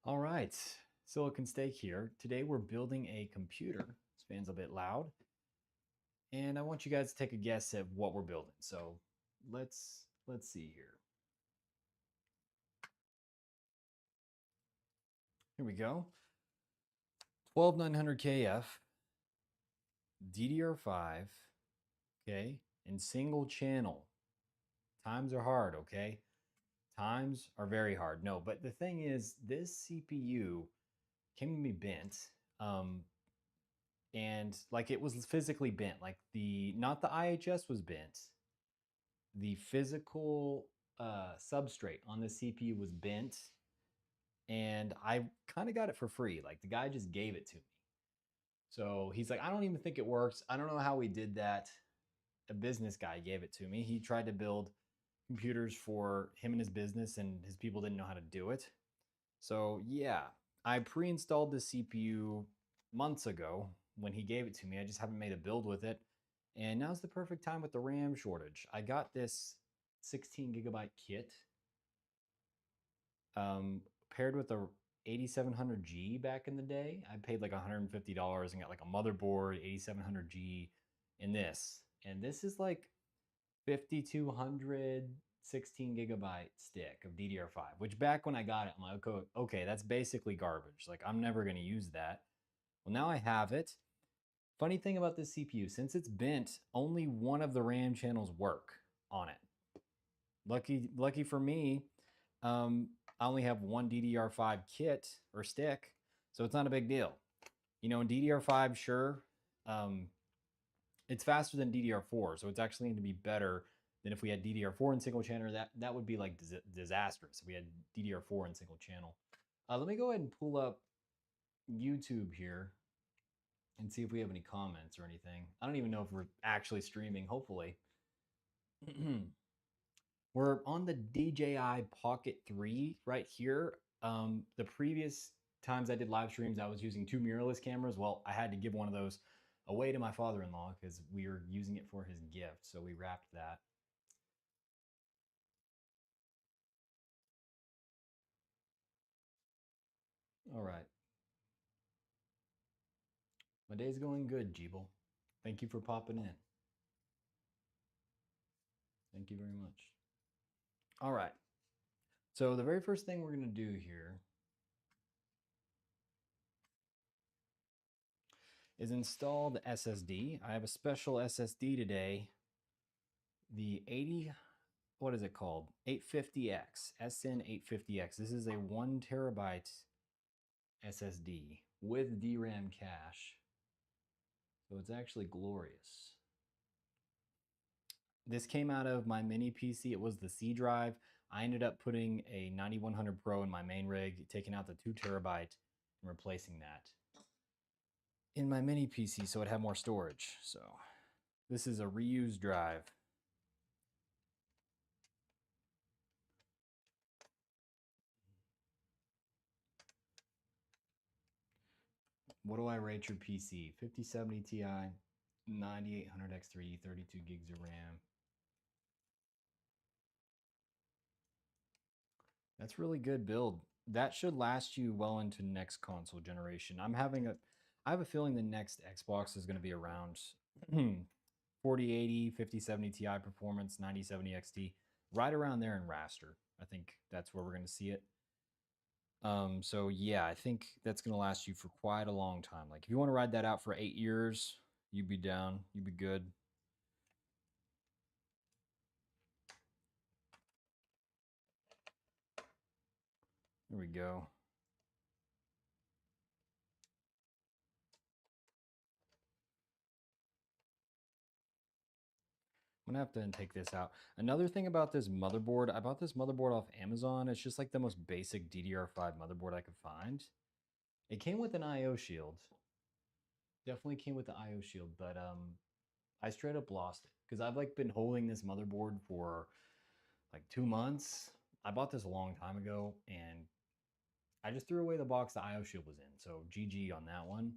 All right, Silicon Steak here. Today we're building a computer. This fan's a bit loud, and I want you guys to take a guess at what we're building. So let's see here. Here we go. 12900KF, DDR5, okay, and single channel. Times are hard, okay? Times are very hard. No, but the thing is, this CPU came to me bent. Um, and like it was physically bent. Like the not the IHS was bent, the physical substrate on the CPU was bent, and I kind of got it for free. Like the guy just gave it to me. So he's like, I don't even think it works. I don't know how we did that. A business guy gave it to me. He tried to build computers for him and his business, and his people didn't know how to do it. So yeah, I pre-installed the CPU months ago when he gave it to me. I just haven't made a build with it. And now's the perfect time with the RAM shortage. I got this 16 gigabyte kit paired with a 8700G back in the day. I paid like $150 and got like a motherboard, 8700G, and this. And this is like 5200 16 gigabyte stick of DDR5, which back when I got it, I'm like, okay, that's basically garbage. Like, I'm never going to use that. Well, now I have it. Funny thing about this CPU, since it's bent, only one of the RAM channels work on it. Lucky for me, I only have one DDR5 kit or stick, so it's not a big deal. You know, in DDR5, sure, um, it's faster than DDR4, so it's actually going to be better than if we had DDR4 in single channel. That would be like disastrous if we had DDR4 in single channel. Let me go ahead and pull up YouTube here and see if we have any comments or anything. I don't even know if we're actually streaming. Hopefully, we're on the DJI Pocket 3 right here. The previous times I did live streams, I was using two mirrorless cameras. Well, I had to give one of those away to my father-in-law because we were using it for his gift. So we wrapped that. All right. My day's going good, Jeeble. Thank you for popping in. Thank you very much. All right. So the very first thing we're going to do here is install the SSD. I have a special SSD today. The 80, what is it called? 850X, SN850X. This is a 1 terabyte SSD with DRAM cache. So it's actually glorious. This came out of my mini PC. It was the C drive. I ended up putting a 9100 Pro in my main rig, taking out the 2 terabyte and replacing that in my mini PC so it had more storage. So this is a reused drive. What do I rate your PC? 5070 Ti, 9800 X3, 32 gigs of RAM. That's really good build. That should last you well into next console generation. I have a feeling the next Xbox is going to be around 4080, 5070 Ti performance, 9070 XT, right around there in raster. I think that's where we're going to see it. So yeah, I think that's going to last you for quite a long time. Like if you want to ride that out for 8 years, you'd be down, you'd be good. There we go. I'm gonna have to take this out. Another thing about this motherboard, I bought this motherboard off Amazon. It's just like the most basic DDR5 motherboard I could find. It came with an IO shield. Definitely came with the IO shield, but I straight up lost it because I've like been holding this motherboard for like 2 months. I bought this a long time ago and I just threw away the box the IO shield was in. So GG on that one.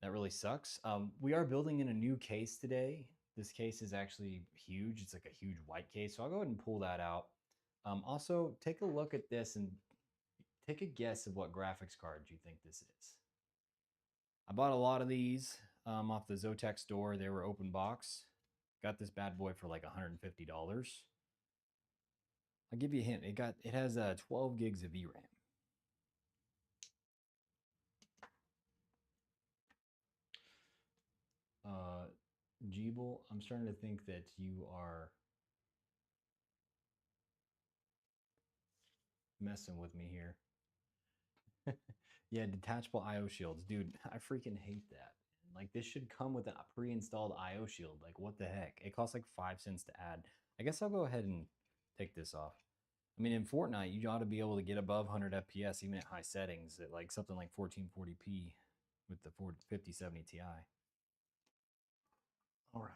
That really sucks. We are building in a new case today. This case is actually huge. It's like a huge white case. So I'll go ahead and pull that out. Also, take a look at this and take a guess of what graphics card you think this is. I bought a lot of these off the Zotac store. They were open box. Got this bad boy for like $150. I'll give you a hint. It has 12 gigs of VRAM. Jeeble, I'm starting to think that you are messing with me here. Yeah, detachable IO shields. Dude, I freaking hate that. Like, this should come with a pre-installed IO shield. Like, what the heck? It costs like 5 cents to add. I guess I'll go ahead and take this off. I mean, in Fortnite, you ought to be able to get above 100 FPS even at high settings at like something like 1440p with the 5070 Ti. All right.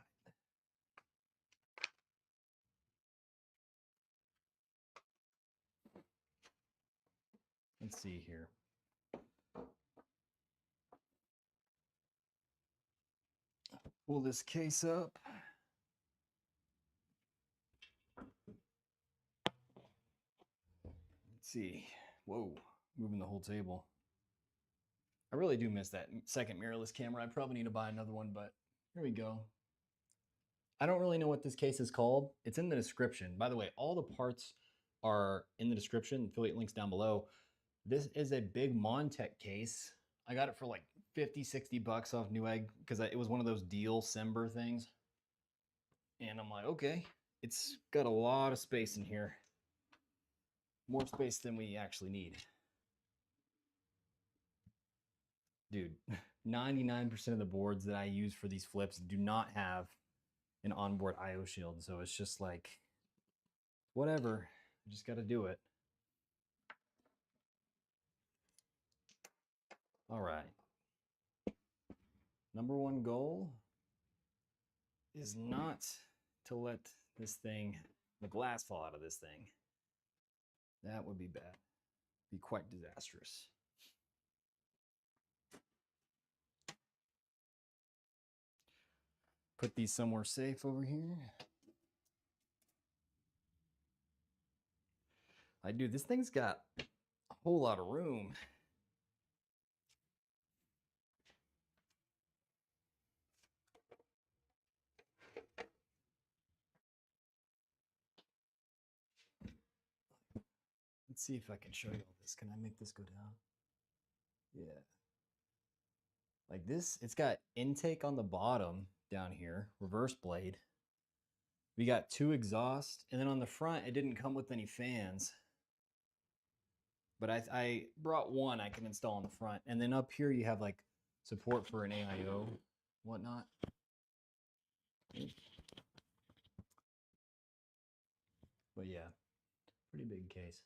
Let's see here. Pull this case up. Let's see. Whoa, moving the whole table. I really do miss that second mirrorless camera. I probably need to buy another one, but here we go. I don't really know what this case is called. It's in the description. By the way, all the parts are in the description. Affiliate links down below. This is a big Montech case. I got it for like 50, 60 bucks off Newegg because it was one of those deal Sember things. And I'm like, okay, it's got a lot of space in here. More space than we actually need. Dude, 99% of the boards that I use for these flips do not have an onboard IO shield. So it's just like, whatever, I just got to do it. All right. Number one goal is not to let this thing, the glass fall out of this thing. That would be bad. Be quite disastrous. Put these somewhere safe over here. Dude, this thing's got a whole lot of room. Let's see if I can show you all this. Can I make this go down? Yeah. Like this, it's got intake on the bottom down here, reverse blade. We got 2 exhausts, and then on the front, it didn't come with any fans. But I brought one I can install on the front. And then up here, you have like support for an AIO, whatnot. But yeah, pretty big case.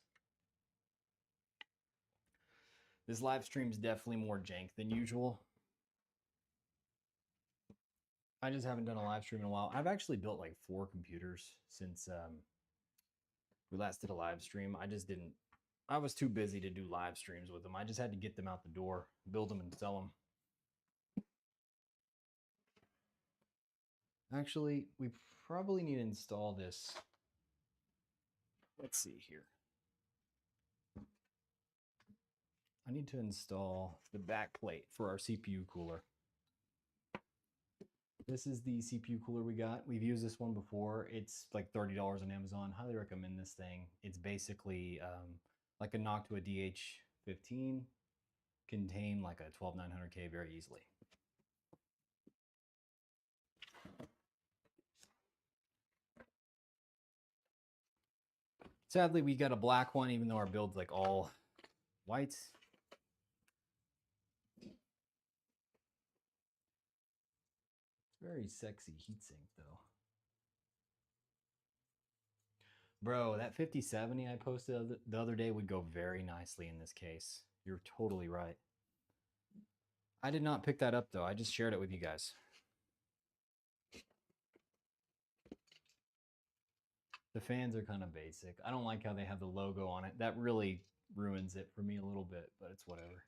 This live stream is definitely more jank than usual. I just haven't done a live stream in a while. I've actually built like 4 computers since we last did a live stream. I was too busy to do live streams with them. I just had to get them out the door, build them and sell them. Actually, we probably need to install this. Let's see here. I need to install the back plate for our CPU cooler. This is the CPU cooler we got. We've used this one before. It's like $30 on Amazon. Highly recommend this thing. It's basically like a Noctua DH15, contain like a 12900K very easily. Sadly, we got a black one, even though our build's like all white. Very sexy heatsink though. Bro, that 5070 I posted the other day would go very nicely in this case. You're totally right. I did not pick that up though. I just shared it with you guys. The fans are kind of basic. I don't like how they have the logo on it. That really ruins it for me a little bit, but it's whatever.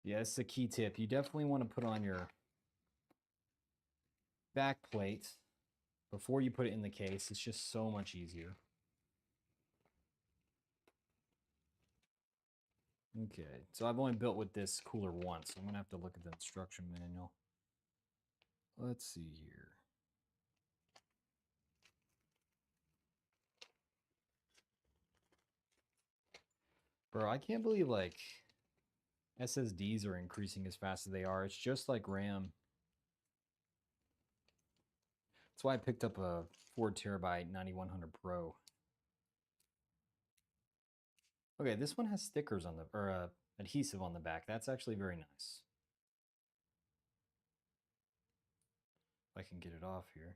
Yeah, it's a key tip. You definitely want to put on your back plate before you put it in the case. It's just so much easier. Okay, so I've only built with this cooler once. So I'm gonna have to look at the instruction manual. Let's see here. Bro, I can't believe like SSDs are increasing as fast as they are. It's just like RAM. That's why I picked up a 4 terabyte 9100 Pro. Okay, this one has stickers on the, or adhesive on the back. That's actually very nice. If I can get it off here.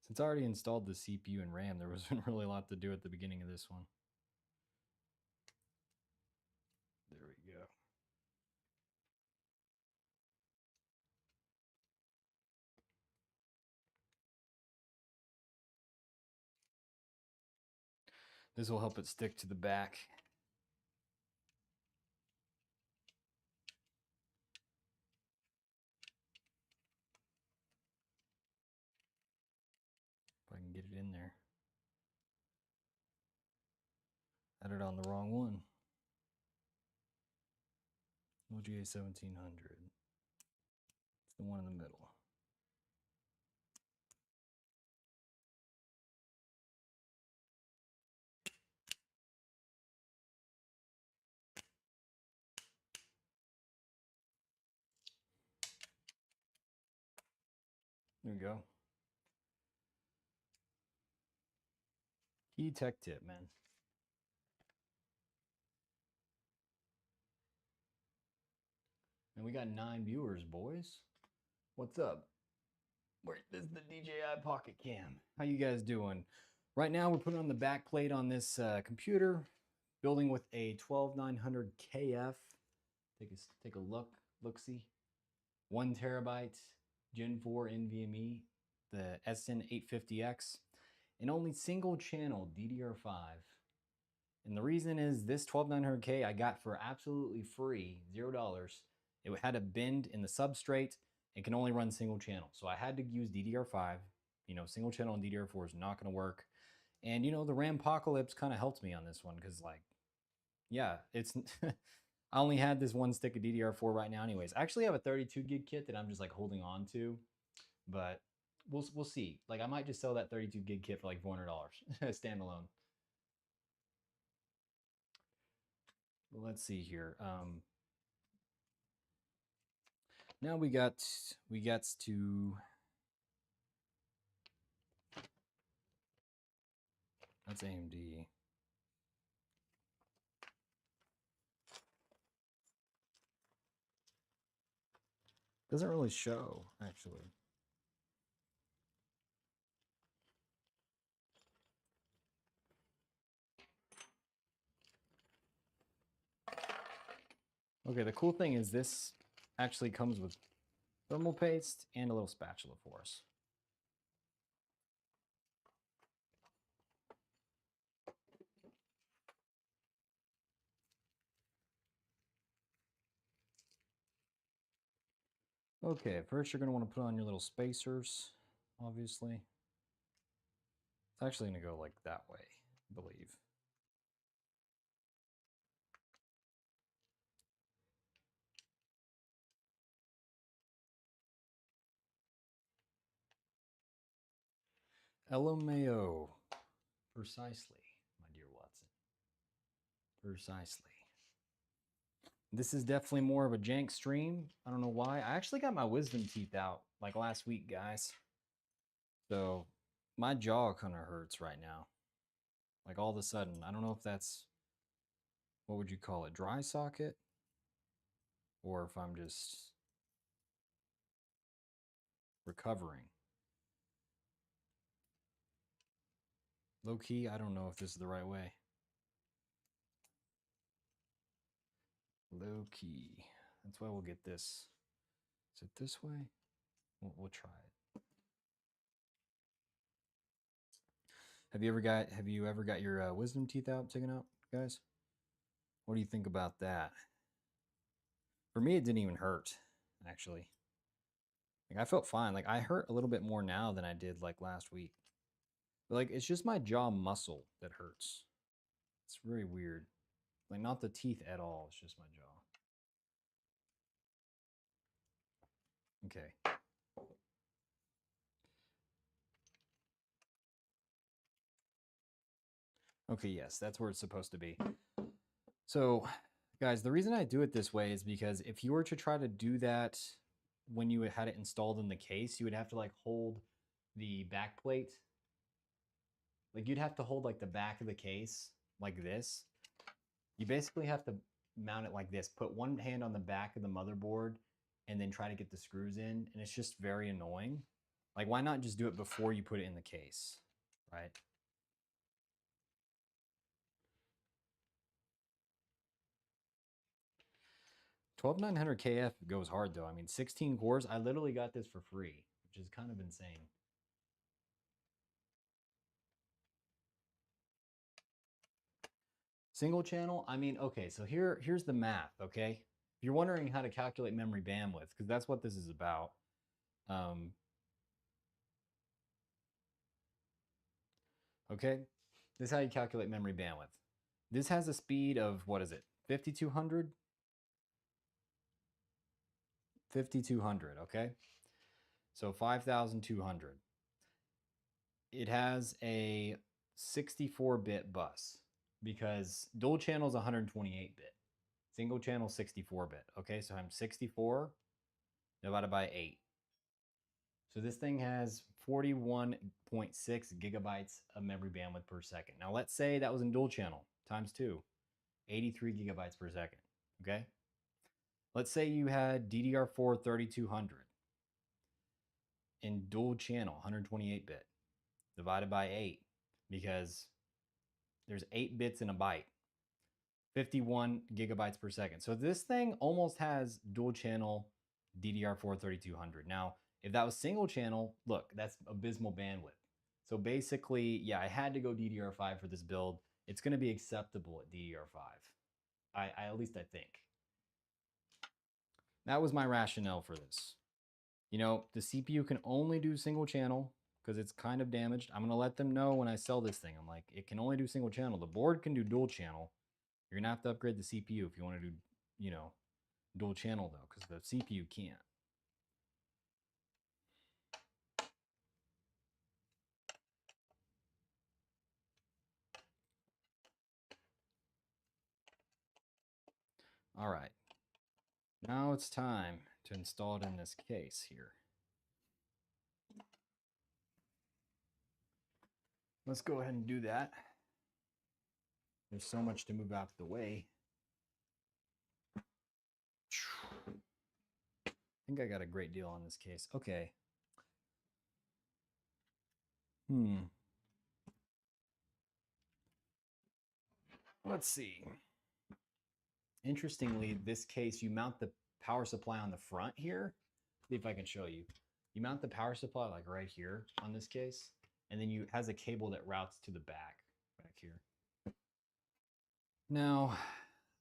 Since I already installed the CPU and RAM, there wasn't really a lot to do at the beginning of this one. There we go. This will help it stick to the back. If I can get it in there. Had it on the wrong one. LGA 1700. It's the one in the middle. There we go. Key tech tip, man. And we got 9 viewers, boys. What's up? This is the DJI Pocket Cam. How you guys doing? Right now, we're putting on the back plate on this computer, building with a 12900 KF. Take a look-see. 1 terabyte Gen 4 NVMe, the SN850X, and only single channel DDR5. And the reason is this 12900K I got for absolutely free, $0. It had a bend in the substrate. It can only run single channel. So I had to use DDR5. You know, single channel and DDR4 is not going to work. And, you know, the Rampocalypse kind of helped me on this one because, like, yeah, it's... I only had this one stick of DDR4 right now anyways. I actually have a 32 gig kit that I'm just, like, holding on to. But we'll see. Like, I might just sell that 32 gig kit for, like, $400 standalone. Let's see here. Now we got to, that's AMD. Doesn't really show, actually. Okay, the cool thing is this actually comes with thermal paste and a little spatula for us. Okay, first you're going to want to put on your little spacers, obviously. It's actually going to go like that way, I believe. LMAO. Precisely, my dear Watson. Precisely. This is definitely more of a jank stream. I don't know why. I actually got my wisdom teeth out like last week, guys. So my jaw kind of hurts right now. Like all of a sudden. I don't know if that's, what would you call it, dry socket? Or if I'm just recovering. Low key, I don't know if this is the right way. Low key. That's why we'll get this. Is it this way? We'll try it. Have you ever got your wisdom teeth taken out, guys? What do you think about that? For me, it didn't even hurt, actually. Like I felt fine. Like I hurt a little bit more now than I did like last week. But like it's just my jaw muscle that hurts. It's very weird. Like not the teeth at all. It's just my jaw. Okay. Okay, yes, that's where it's supposed to be. So, guys, the reason I do it this way is because if you were to try to do that when you had it installed in the case, you would have to like hold the back plate. Like you'd have to hold like the back of the case like this. You basically have to mount it like this. Put one hand on the back of the motherboard and then try to get the screws in, and it's just very annoying. Like why not just do it before you put it in the case, right? 12900 KF goes hard though. I mean, 16 cores. I literally got this for free, which is kind of insane. Single channel. I mean, okay, so here's the math. Okay, if you're wondering how to calculate memory bandwidth, because that's what this is about. Okay, this is how you calculate memory bandwidth. This has a speed of what is it? 5200. 5200. Okay, so 5200. It has a 64-bit bus because dual channel is 128-bit. Single channel 64-bit. Okay, so I'm 64 divided by 8. So this thing has 41.6 gigabytes of memory bandwidth per second. Now let's say that was in dual channel times 2, 83 gigabytes per second. Okay, let's say you had DDR4 3200 in dual channel 128-bit divided by 8 because there's 8 bits in a byte, 51 gigabytes per second. So this thing almost has dual channel DDR4 3200. Now, if that was single channel, look, that's abysmal bandwidth. So basically, yeah, I had to go DDR5 for this build. It's going to be acceptable at DDR5. At least I think. That was my rationale for this. You know, the CPU can only do single channel because it's kind of damaged. I'm going to let them know when I sell this thing. I'm like, it can only do single channel. The board can do dual channel. You're going to have to upgrade the CPU if you want to do, you know, dual channel though, because the CPU can't. All right. Now it's time to install it in this case here. Let's go ahead and do that. There's so much to move out of the way. I think I got a great deal on this case. Okay. Let's see. Interestingly, this case, you mount the power supply on the front here. See if I can show you. You mount the power supply like right here on this case, and then you has a cable that routes to the back here. Now,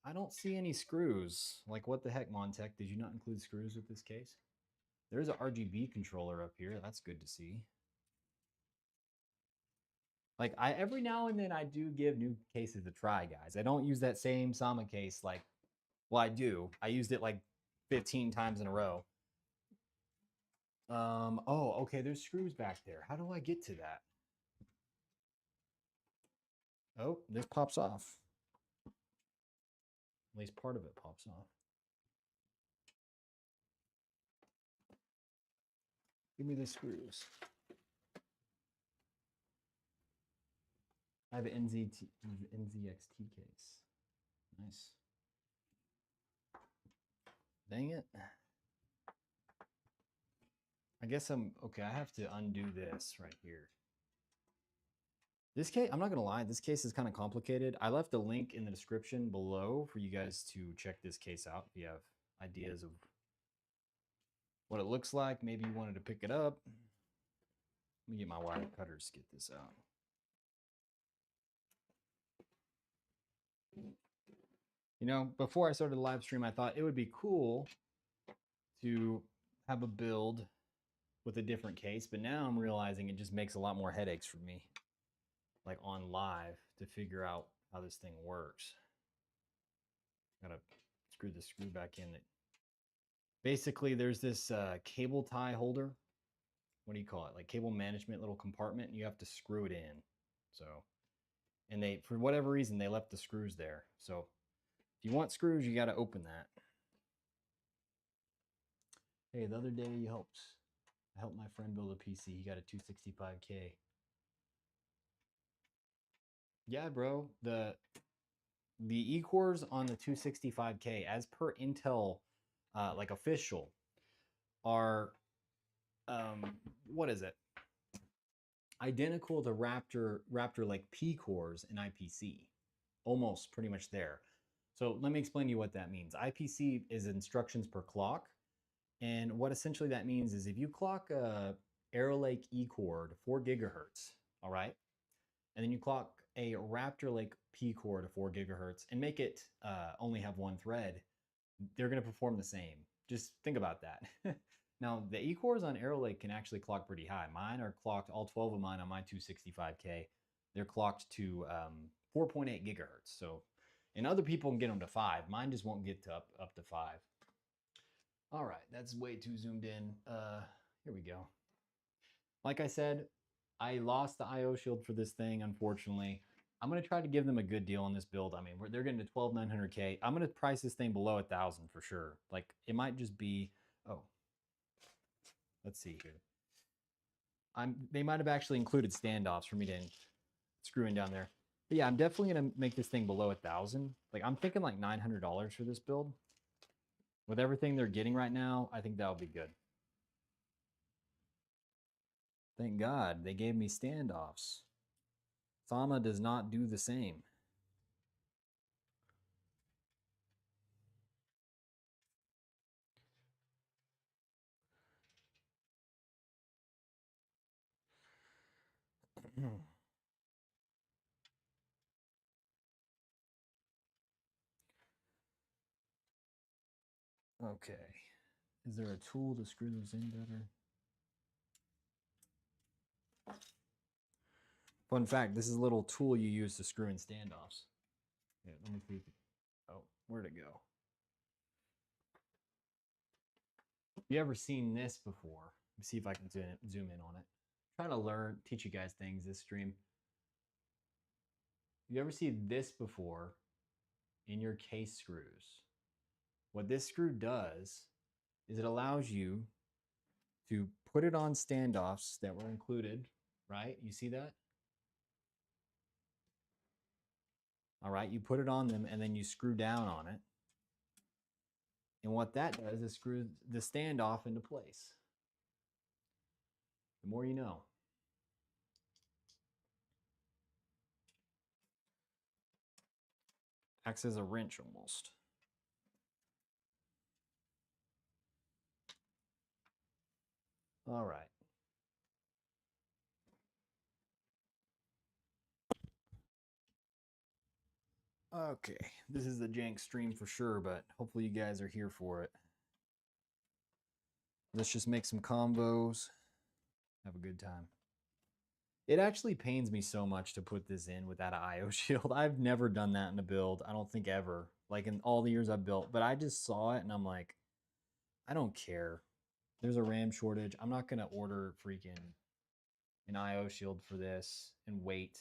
I don't see any screws. Like what the heck, Montech? Did you not include screws with this case? There's an RGB controller up here. That's good to see. Like every now and then I do give new cases a try, guys. I don't use that same Sama case like, well, I do. I used it like 15 times in a row. Oh, okay, there's screws back there. How do I get to that? Oh, this pops off. At least part of it pops off. Give me the screws. I have an NZXT case. Nice. Dang it. I guess I'm okay. I have to undo this right here. This case, I'm not gonna lie, this case is kind of complicated. I left a link in the description below for you guys to check this case out if you have ideas of what it looks like. Maybe you wanted to pick it up. Let me get my wire cutters to get this out. You know, before I started the live stream, I thought it would be cool to have a build with a different case, but now I'm realizing it just makes a lot more headaches for me, like on live, to figure out how this thing works. Gotta screw the screw back in. Basically, there's this cable tie holder. What do you call it? Like cable management little compartment, and you have to screw it in. So, and they, for whatever reason, they left the screws there. So if you want screws, you got to open that. Hey, the other day I helped my friend build a PC. He got a 265K. Yeah, bro. The E-cores on the 265K, as per Intel, like official, are what is it? Identical to Raptor like P cores in IPC, almost pretty much there. So let me explain to you what that means. IPC is instructions per clock, and what essentially that means is if you clock a Arrow Lake E core to 4 gigahertz, all right, and then you clock a Raptor Lake P core to 4 gigahertz and make it only have one thread, they're going to perform the same. Just think about that. Now, the E-cores on Arrow Lake can actually clock pretty high. Mine are clocked, all 12 of mine on my 265K, they're clocked to 4.8 gigahertz. So, and other people can get them to 5. Mine just won't get to up to 5. All right, that's way too zoomed in. Here we go. Like I said, I lost the IO shield for this thing, unfortunately. I'm going to try to give them a good deal on this build. I mean, they're getting to 12,900K. I'm going to price this thing below 1,000 for sure. Like, it might just be, oh, let's see here. They might have actually included standoffs for me to screw in down there. But yeah, I'm definitely going to make this thing below 1,000. Like, I'm thinking like $900 for this build. With everything they're getting right now, I think that'll be good. Thank God they gave me standoffs. Thama does not do the same. Okay. Is there a tool to screw those in better? Fun fact, this is a little tool you use to screw in standoffs. Yeah, let me see. Oh, where'd it go? You ever seen this before? Let me see if I can zoom in on it. I'm trying to learn, teach you guys things this stream. You ever see this before in your case screws? What this screw does is it allows you to put it on standoffs that were included, right? You see that? All right, you put it on them and then you screw down on it. And what that does is screw the standoff into place. The more you know. Acts as a wrench almost. All right. Okay, this is the jank stream for sure, but hopefully you guys are here for it. Let's just make some combos, have a good time. It actually pains me so much to put this in without an IO shield. I've never done that in a build. I don't think ever, like in all the years I've built, but I just saw it and I'm like, I don't care. There's a RAM shortage. I'm not going to order freaking an IO shield for this and wait.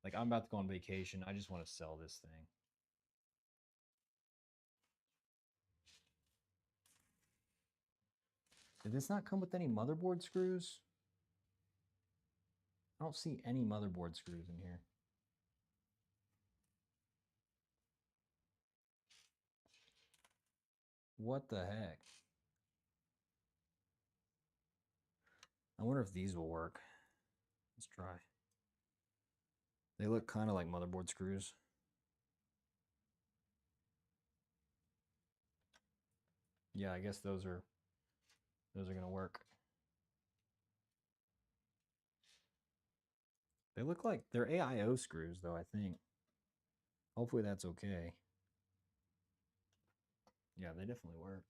Like, I'm about to go on vacation. I just want to sell this thing. Did this not come with any motherboard screws? I don't see any motherboard screws in here. What the heck? I wonder if these will work. Let's try. They look kind of like motherboard screws. Yeah, I guess those are going to work. They look like they're AIO screws though, I think. Hopefully that's okay. Yeah, they definitely work.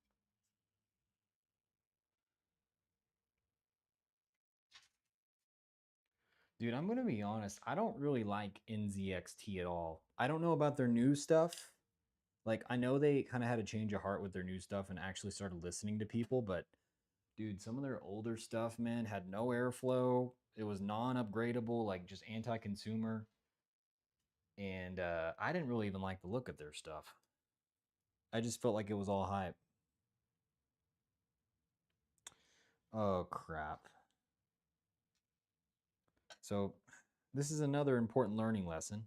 Dude, I'm gonna be honest. I don't really like NZXT at all. I don't know about their new stuff. Like, I know they kind of had a change of heart with their new stuff and actually started listening to people, but dude, some of their older stuff, man, had no airflow. It was non-upgradable, like just anti-consumer. And I didn't really even like the look of their stuff. I just felt like it was all hype. Oh crap. So this is another important learning lesson.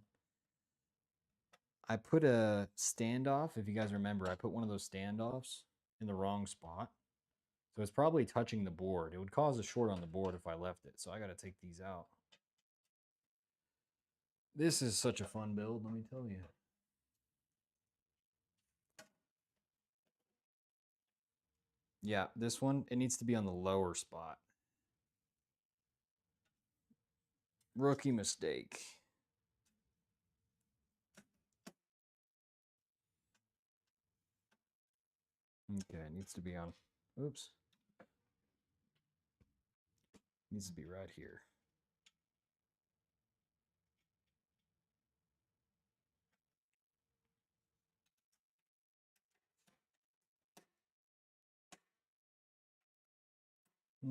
I put a standoff, if you guys remember, I put one of those standoffs in the wrong spot. So it's probably touching the board. It would cause a short on the board if I left it. So I got to take these out. This is such a fun build, let me tell you. Yeah, this one, it needs to be on the lower spot. Rookie mistake. Okay, it needs to be on, oops. Needs to be right here.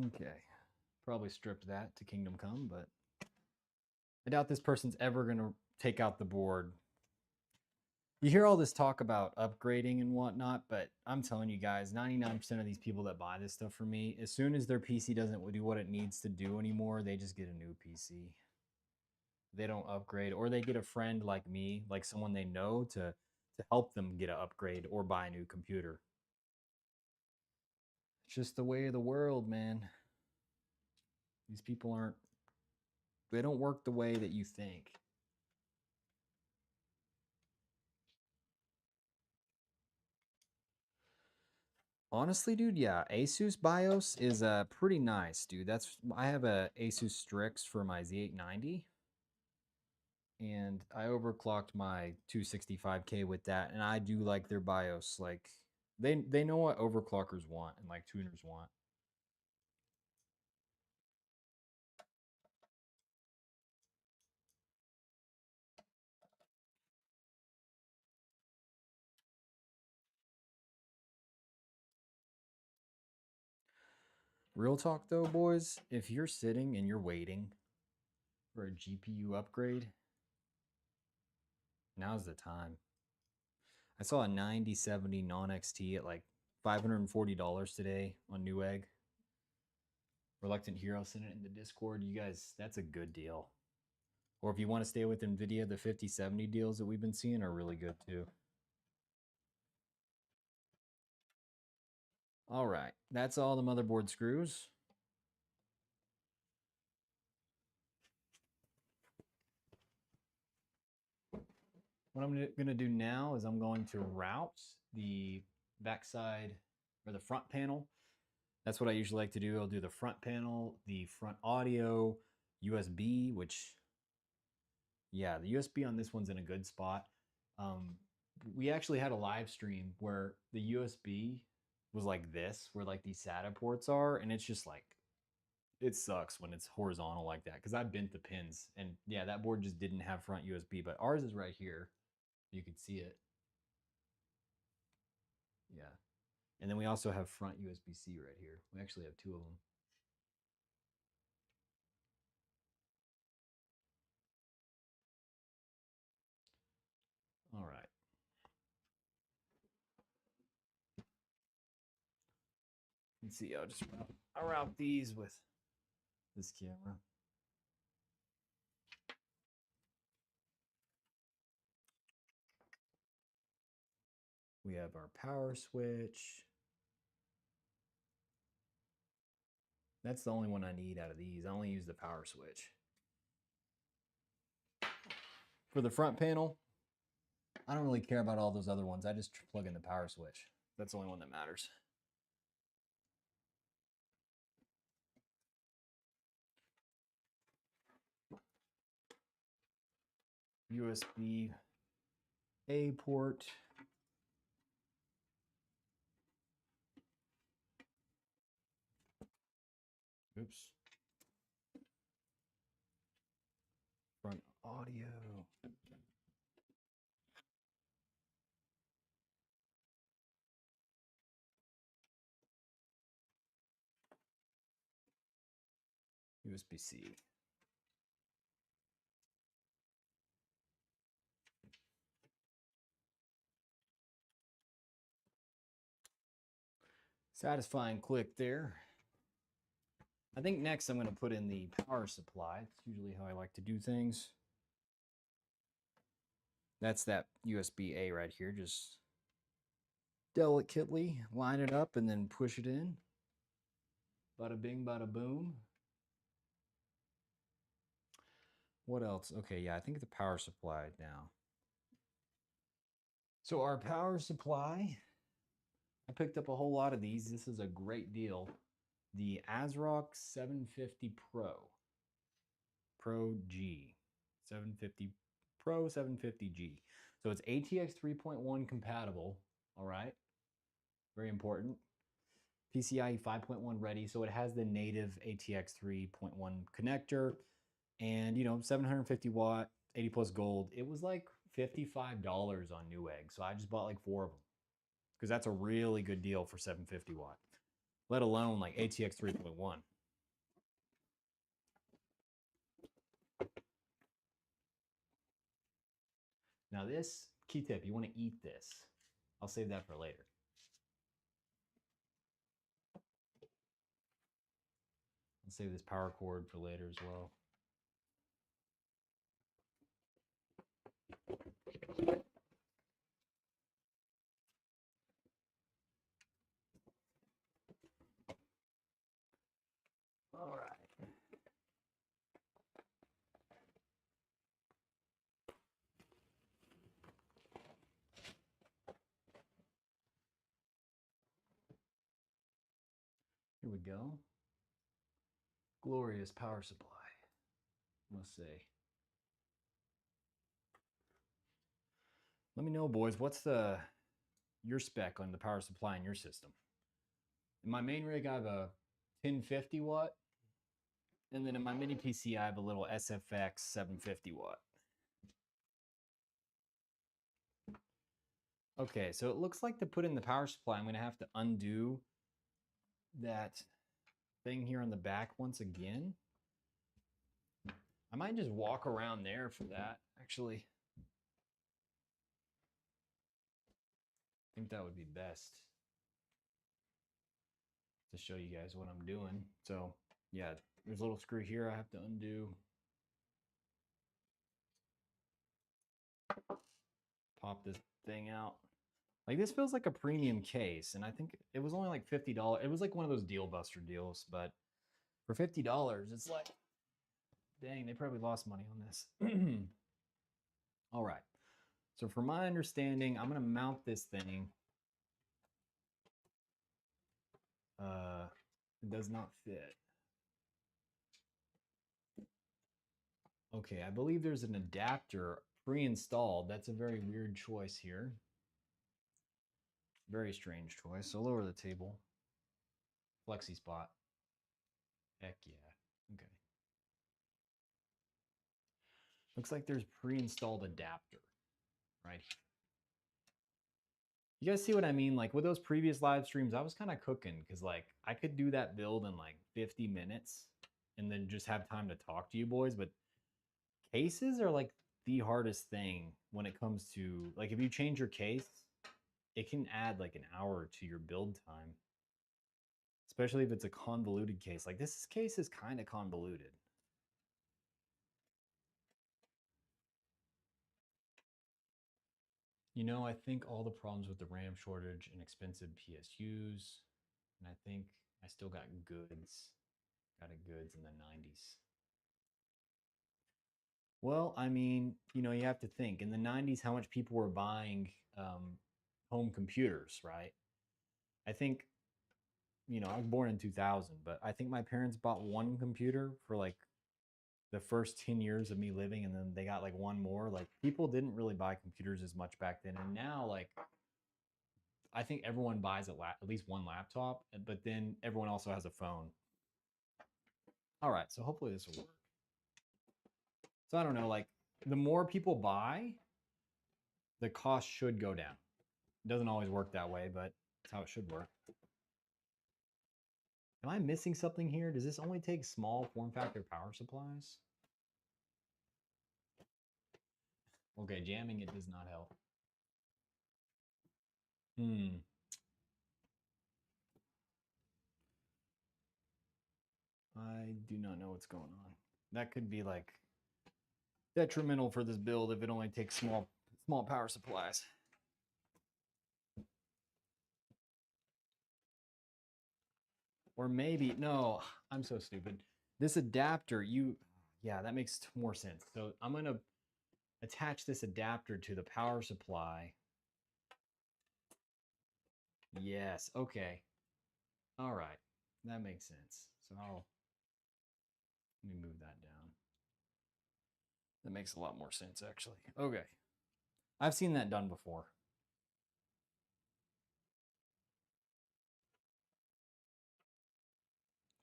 Okay, probably stripped that to Kingdom Come, but I doubt this person's ever going to take out the board. You hear all this talk about upgrading and whatnot, but I'm telling you guys, 99% of these people that buy this stuff from me, as soon as their PC doesn't do what it needs to do anymore, they just get a new PC. They don't upgrade, or they get a friend like me, like someone they know to help them get an upgrade or buy a new computer. It's just the way of the world, man. These people aren't, they don't work the way that you think. Honestly, dude, yeah, Asus BIOS is pretty nice, dude. That's I have a Asus Strix for my Z890, and I overclocked my 265K with that, and I do like their BIOS. Like they know what overclockers want and like tuners want. Real talk though, boys, if you're sitting and you're waiting for a GPU upgrade, now's the time. I saw a 9070 non-XT at like $540 today on Newegg. Reluctant Hero sent it in the Discord. You guys, that's a good deal. Or if you want to stay with NVIDIA, the 5070 deals that we've been seeing are really good too. All right, that's all the motherboard screws. What I'm going to do now is I'm going to route the backside or the front panel. That's what I usually like to do. I'll do the front panel, the front audio, USB, which, yeah, the USB on this one's in a good spot. We actually had a live stream where the USB was like this, where like these SATA ports are, and it's just like, it sucks when it's horizontal like that because I bent the pins, and yeah, that board just didn't have front USB, but ours is right here. You can see it. Yeah. And then we also have front USB-C right here. We actually have two of them. All right. Let's see. I'll route these with this camera. We have our power switch. That's the only one I need out of these. I only use the power switch. For the front panel, I don't really care about all those other ones. I just plug in the power switch. That's the only one that matters. USB A port. Oops. Front audio. USB-C. Satisfying click there. I think next I'm going to put in the power supply. It's usually how I like to do things. That's that USB-A right here. Just delicately line it up and then push it in. Bada bing, bada boom. What else? Okay, yeah, I think the power supply now. So our power supply, I picked up a whole lot of these. This is a great deal. The ASRock 750 Pro G. 750 Pro 750G. So it's ATX 3.1 compatible, all right? Very important. PCIe 5.1 ready, so it has the native ATX 3.1 connector, and 750 watt, 80 plus gold. It was like $55 on Newegg, so I just bought like 4 of them because that's a really good deal for 750 watt, let alone like ATX 3.1. Now this, key tip, you want to eat this. I'll save that for later. I'll save this power cord for later as well. All right. Here we go. Glorious power supply, I must say. Let me know, boys, what's your spec on the power supply in your system? In my main rig, I have a 1050 watt, and then in my mini PC, I have a little SFX 750 watt. Okay, so it looks like to put in the power supply, I'm going to have to undo that thing here on the back once again. I might just walk around there for that, actually. I think that would be best to show you guys what I'm doing. So yeah, there's a little screw here I have to undo. Pop this thing out. Like, this feels like a premium case, and I think it was only like $50. It was like one of those deal buster deals, but for $50, it's like, dang, they probably lost money on this. All right. So from my understanding, I'm going to mount this thing. It does not fit. Okay, I believe there's an adapter pre-installed. That's a very weird choice here. Very strange choice. So lower the table. Flexi spot. Heck yeah. Okay. Looks like there's pre-installed adapter right here. You guys see what I mean? Like with those previous live streams, I was kind of cooking because like I could do that build in like 50 minutes and then just have time to talk to you boys. But cases are like the hardest thing when it comes to, like, if you change your case, it can add like an hour to your build time, especially if it's a convoluted case. Like this case is kind of convoluted. I think all the problems with the RAM shortage and expensive PSUs, and I think I still got goods in the 90s. Well, I mean, you have to think in the 90s how much people were buying home computers, right? I think, I was born in 2000, but I think my parents bought one computer for like the first 10 years of me living, and then they got like one more. Like, people didn't really buy computers as much back then. And now, like, I think everyone buys at least one laptop, but then everyone also has a phone. All right, so hopefully this will work. So I don't know, like the more people buy, the cost should go down. It doesn't always work that way, but that's how it should work. Am I missing something here? Does this only take small form factor power supplies? Okay, jamming it does not help. I do not know what's going on. That could be like detrimental for this build if it only takes small power supplies. Or maybe, no, I'm so stupid. This adapter, yeah, that makes more sense. So I'm going to attach this adapter to the power supply. Yes, okay. All right, that makes sense. So let me move that down. That makes a lot more sense, actually. Okay. I've seen that done before.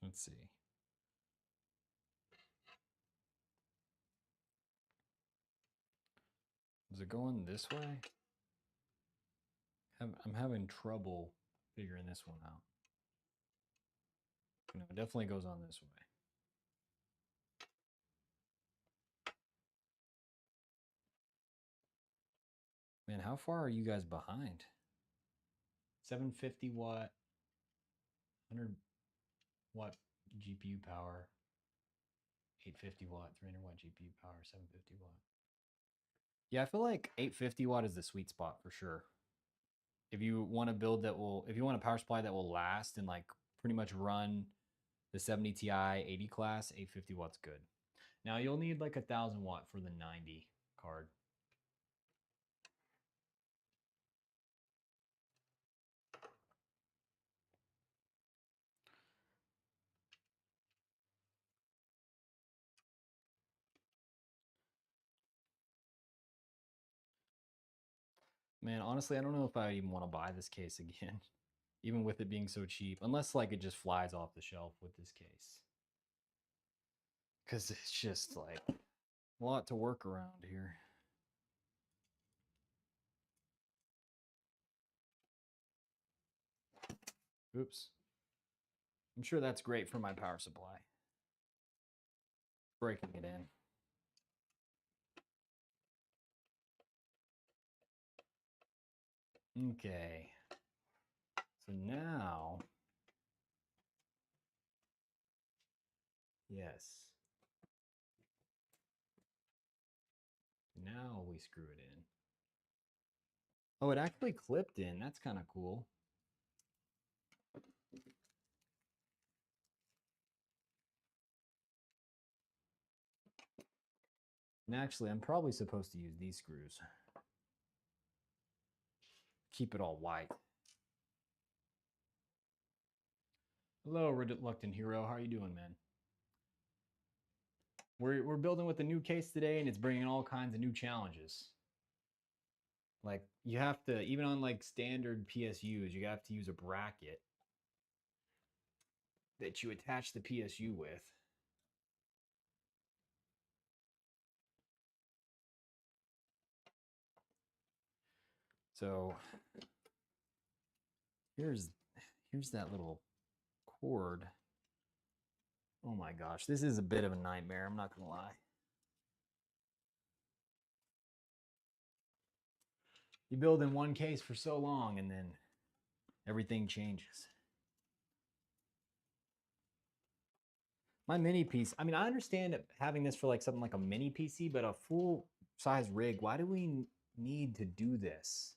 Let's see. Is it going this way? I'm having trouble figuring this one out. No, it definitely goes on this way. Man, how far are you guys behind? 750 watt, 100 watt GPU power, 850 watt, 300 watt GPU power, 750 watt. Yeah, I feel like 850 watt is the sweet spot for sure. If you want a build that will, if you want a power supply that will last and like pretty much run the 70 Ti 80 class, 850 watts good. Now you'll need like 1,000 watt for the 90 card. Man, honestly, I don't know if I even want to buy this case again, even with it being so cheap, unless like it just flies off the shelf with this case. Because it's just like a lot to work around here. Oops. I'm sure that's great for my power supply. Breaking it in. Okay. So now, yes. Now we screw it in. Oh, it actually clipped in. That's kind of cool. And actually, I'm probably supposed to use these screws. Keep it all white. Hello, Reluctant Hero. How are you doing, man? We're building with a new case today, and it's bringing all kinds of new challenges. Like you have to, even on like standard PSUs, you have to use a bracket that you attach the PSU with. So here's that little cord. Oh my gosh, this is a bit of a nightmare, I'm not gonna lie. You build in one case for so long and then everything changes. My mini PC, I mean, I understand having this for like something like a mini PC, but a full size rig, why do we need to do this?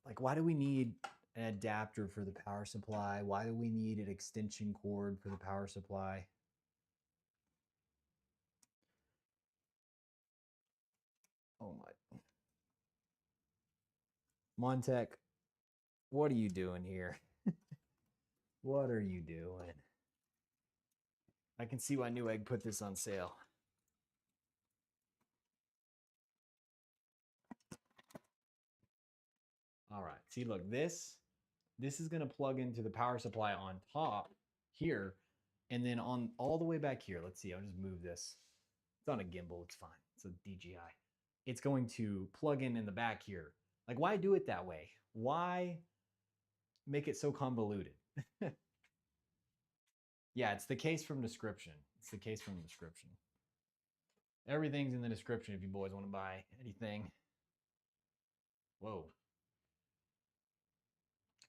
Like, why do we need an adapter for the power supply? Why do we need an extension cord for the power supply? Oh my. Montech, what are you doing here? What are you doing? I can see why Newegg put this on sale. All right, see, look, this is gonna plug into the power supply on top here, And then on all the way back here, let's see, I'll just move this. It's on a gimbal, it's fine. It's a DJI. It's going to plug in the back here. Like, why do it that way? Why make it so convoluted? Yeah, it's the case from description. It's the case from description. Everything's in the description if you boys want to buy anything. Whoa.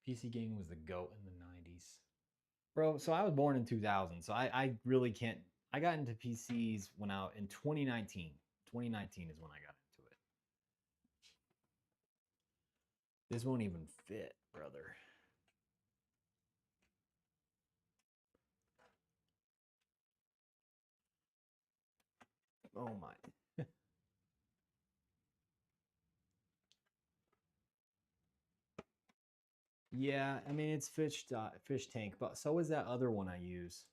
PC gaming was the GOAT in the 90s. Bro, so I was born in 2000, so I really can't. I got into PCs when in 2019. 2019 is when I got into it. This won't even fit, brother. Oh my. Yeah, I mean it's fish tank, but so is that other one I use.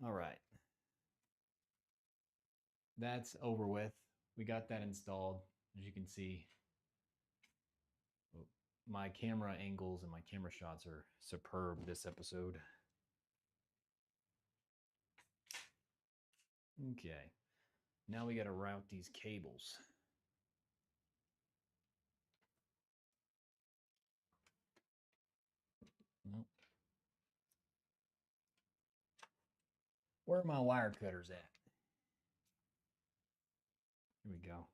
All right. That's over with. We got that installed. As you can see, my camera angles and my camera shots are superb this episode. Okay. Now we got to route these cables. Nope. Where are my wire cutters at? Here we go.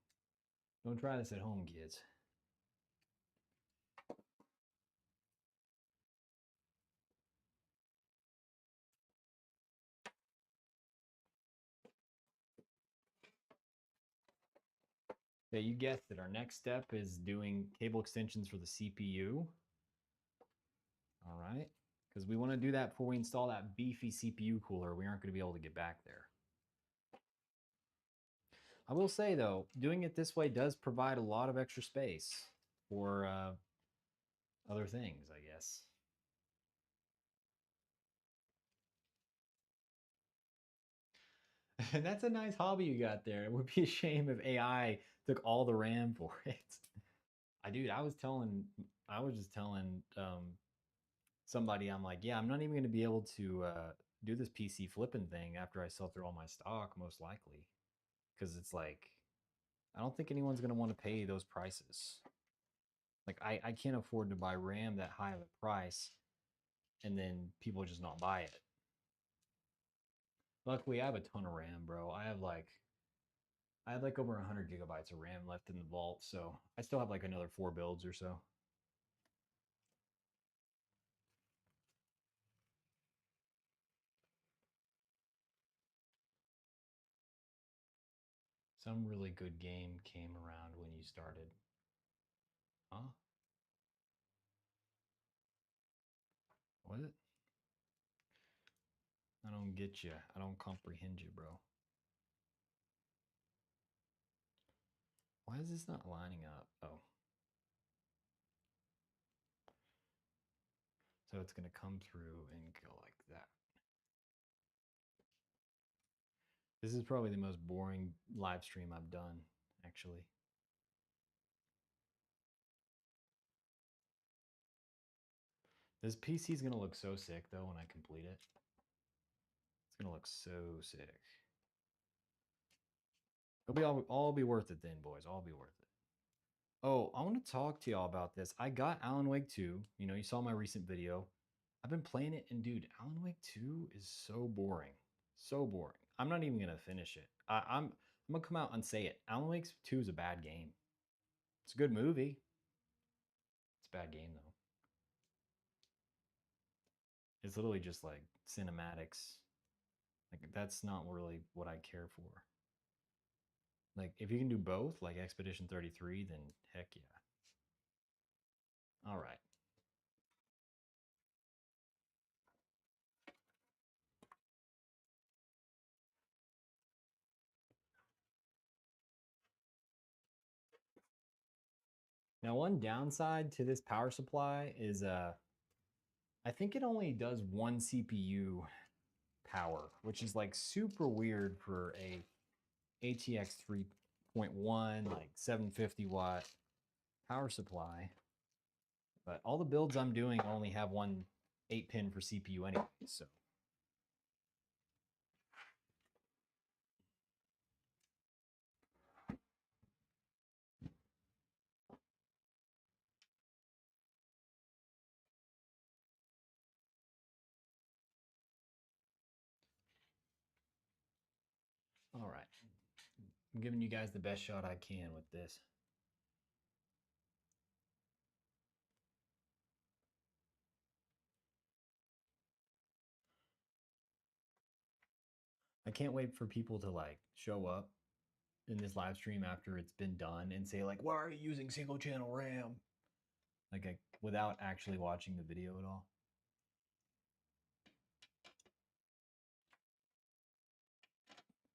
Don't try this at home, kids. Okay, you guessed it. Our next step is doing cable extensions for the CPU. All right. Because we want to do that before we install that beefy CPU cooler. We aren't going to be able to get back there. I will say, though, doing it this way does provide a lot of extra space for other things, I guess. And that's a nice hobby you got there. It would be a shame if AI took all the RAM for it. I was just telling somebody, I'm like, yeah, I'm not even going to be able to do this PC flipping thing after I sell through all my stock, most likely. Because it's like, I don't think anyone's going to want to pay those prices. Like, I can't afford to buy RAM that high of a price and then people just not buy it. Luckily, I have a ton of RAM, bro. I had like over 100 gigabytes of RAM left in the vault, so I still have like another 4 builds or so. Some really good game came around when you started. Huh? What? I don't get you. I don't comprehend you, bro. Why is this not lining up? Oh. So it's going to come through and go like that. This is probably the most boring live stream I've done, actually. This PC is going to look so sick, though, when I complete it. It's going to look so sick. It'll all be worth it then, boys. All be worth it. Oh, I want to talk to y'all about this. I got Alan Wake 2. You know, you saw my recent video. I've been playing it, and dude, Alan Wake 2 is so boring. So boring. I'm not even gonna finish it. I'm gonna come out and say it. Alan Wake 2 is a bad game. It's a good movie. It's a bad game though. It's literally just like cinematics. Like that's not really what I care for. Like if you can do both, like Expedition 33, then heck yeah. All right. Now, one downside to this power supply is I think it only does one CPU power, which is like super weird for a ATX 3.1 like 750 watt power supply. But all the builds I'm doing only have one 8-pin for CPU anyway, so I'm giving you guys the best shot I can with this. I can't wait for people to like show up in this live stream after it's been done and say like, "Why are you using single channel RAM?" Like without actually watching the video at all.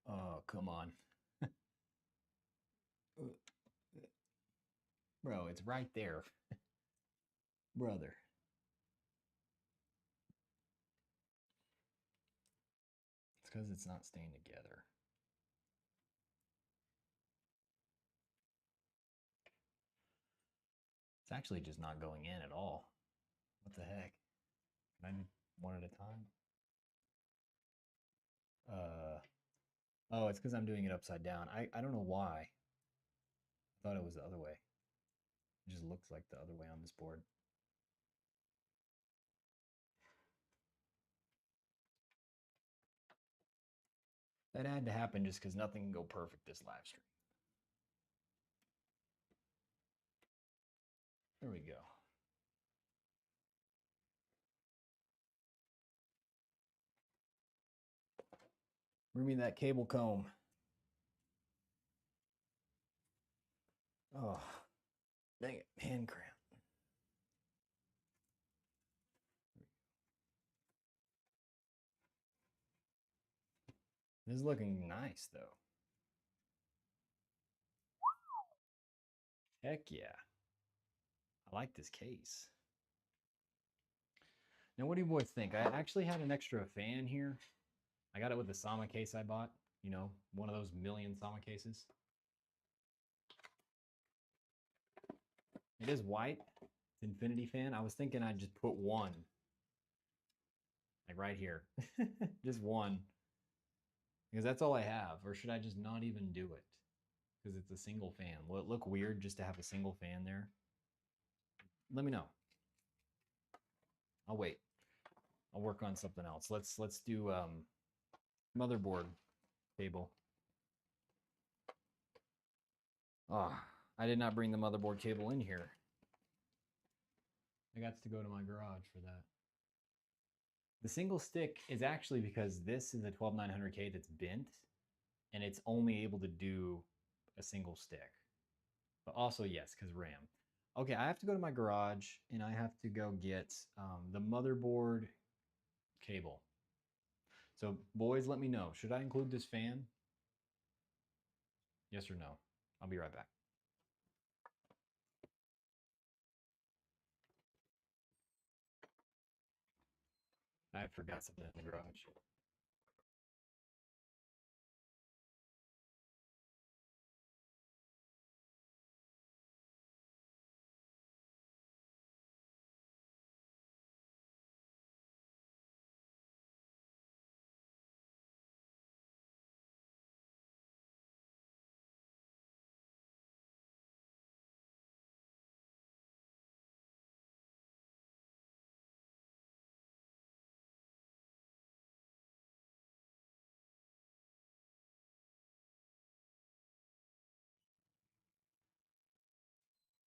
Oh, come on. Bro, it's right there. Brother. It's because it's not staying together. It's actually just not going in at all. What the heck? Can I do one at a time? Oh, it's because I'm doing it upside down. I don't know why. I thought it was the other way. It just looks like the other way on this board. That had to happen just because nothing can go perfect this live stream. There we go. Bring me that cable comb. Oh, dang it, hand cramp. This is looking nice though. Heck yeah. I like this case. Now, what do you boys think? I actually had an extra fan here. I got it with the Sama case I bought. You know, one of those million Sama cases. It is white. It's Infinity fan. I was thinking I'd just put one. Like right here. Just one. Because that's all I have. Or should I just not even do it? Because it's a single fan. Will it look weird just to have a single fan there? Let me know. I'll wait. I'll work on something else. Let's do motherboard cable. Oh, I did not bring the motherboard cable in here. I got to go to my garage for that. The single stick is actually because this is a 12900K that's bent, and it's only able to do a single stick. But also, yes, because RAM. Okay, I have to go to my garage, and I have to go get the motherboard cable. So, boys, let me know. Should I include this fan? Yes or no? I'll be right back. I forgot something in the garage.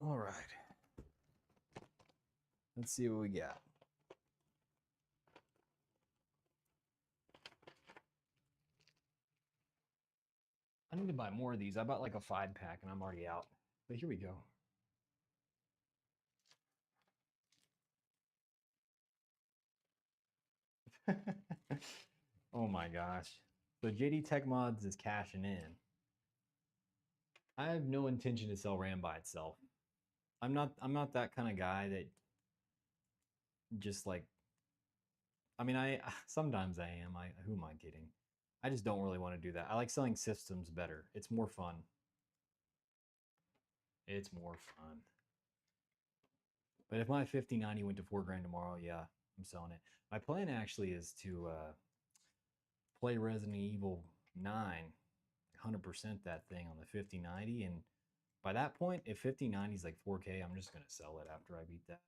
All right. Let's see what we got. I need to buy more of these. I bought like a 5-pack and I'm already out. But here we go. Oh my gosh. So JD Tech Mods is cashing in. I have no intention to sell RAM by itself. I'm not that kind of guy that just like I sometimes I am. Who am I kidding? I just don't really want to do that. I like selling systems better. It's more fun. It's more fun. But if my 5090 went to $4 grand tomorrow, yeah, I'm selling it. My plan actually is to play Resident Evil 9, 100% that thing on the 5090. And by that point, if 5090 is like 4K, I'm just going to sell it after I beat that.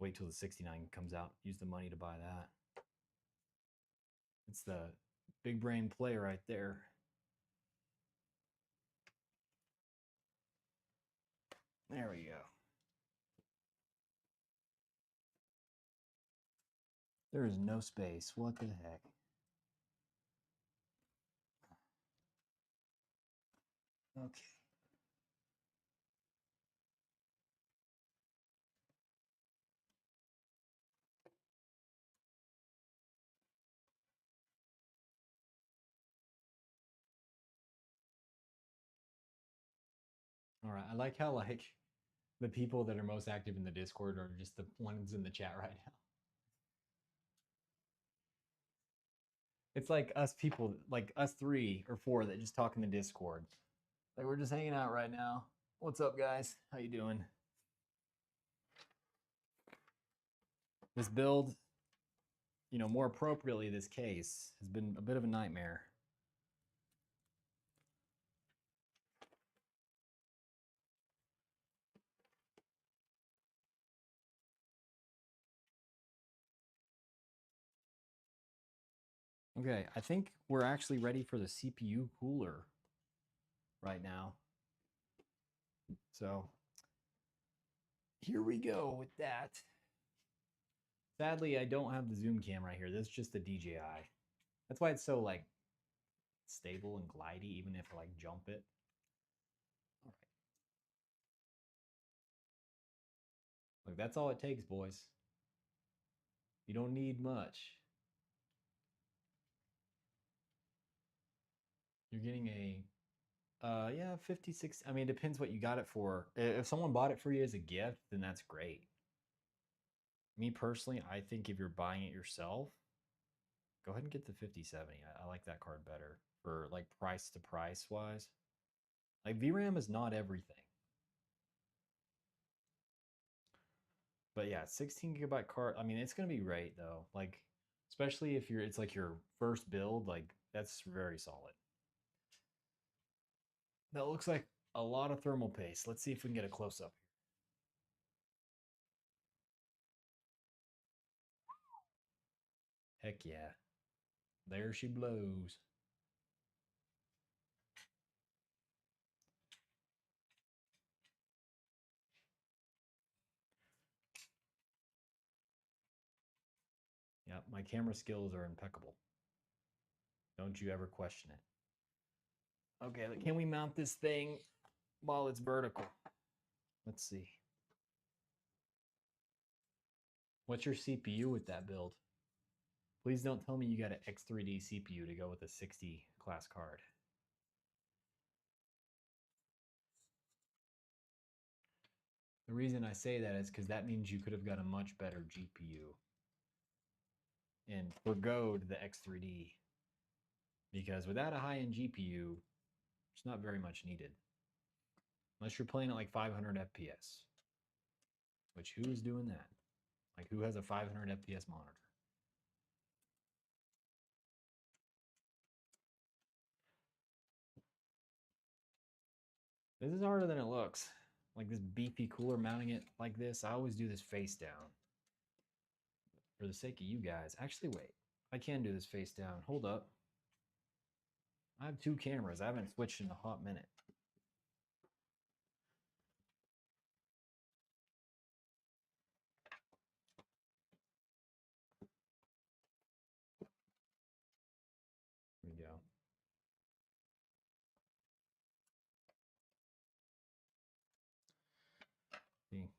Wait till the 69 comes out. Use the money to buy that. It's the big brain play right there. There we go. There is no space. What the heck? Okay. All right. I like how like the people that are most active in the Discord are just the ones in the chat right now. It's like us people, like us 3 or 4 that just talk in the Discord. Like we're just hanging out right now. What's up, guys? How you doing? This build, more appropriately, this case has been a bit of a nightmare. Okay, I think we're actually ready for the CPU cooler right now. So here we go with that. Sadly, I don't have the zoom cam right here. This is just the DJI. That's why it's so like stable and glidey, even if I like jump it. All right. Look, that's all it takes, boys. You don't need much. You're getting a yeah, 56. I mean, it depends what you got it for. If someone bought it for you as a gift, then that's great. Me personally, I think if you're buying it yourself, go ahead and get the 5070. I like that card better for like price to price wise. Like VRAM is not everything. But yeah, 16 gigabyte card. I mean, it's gonna be great though. Like, especially if it's like your first build, like that's very solid. That looks like a lot of thermal paste. Let's see if we can get a close up here. Heck yeah. There she blows. Yep, my camera skills are impeccable. Don't you ever question it. Okay, can we mount this thing while it's vertical? Let's see. What's your CPU with that build? Please don't tell me you got an X3D CPU to go with a 60 class card. The reason I say that is because that means you could have got a much better GPU and forgoed the X3D. Because without a high-end GPU, it's not very much needed. Unless you're playing at like 500 FPS. Which, who's doing that? Like, who has a 500 FPS monitor? This is harder than it looks. Like this beefy cooler mounting it like this. I always do this face down. For the sake of you guys. Actually, wait. I can do this face down. Hold up. I have 2 cameras. I haven't switched in a hot minute. Here we go. See.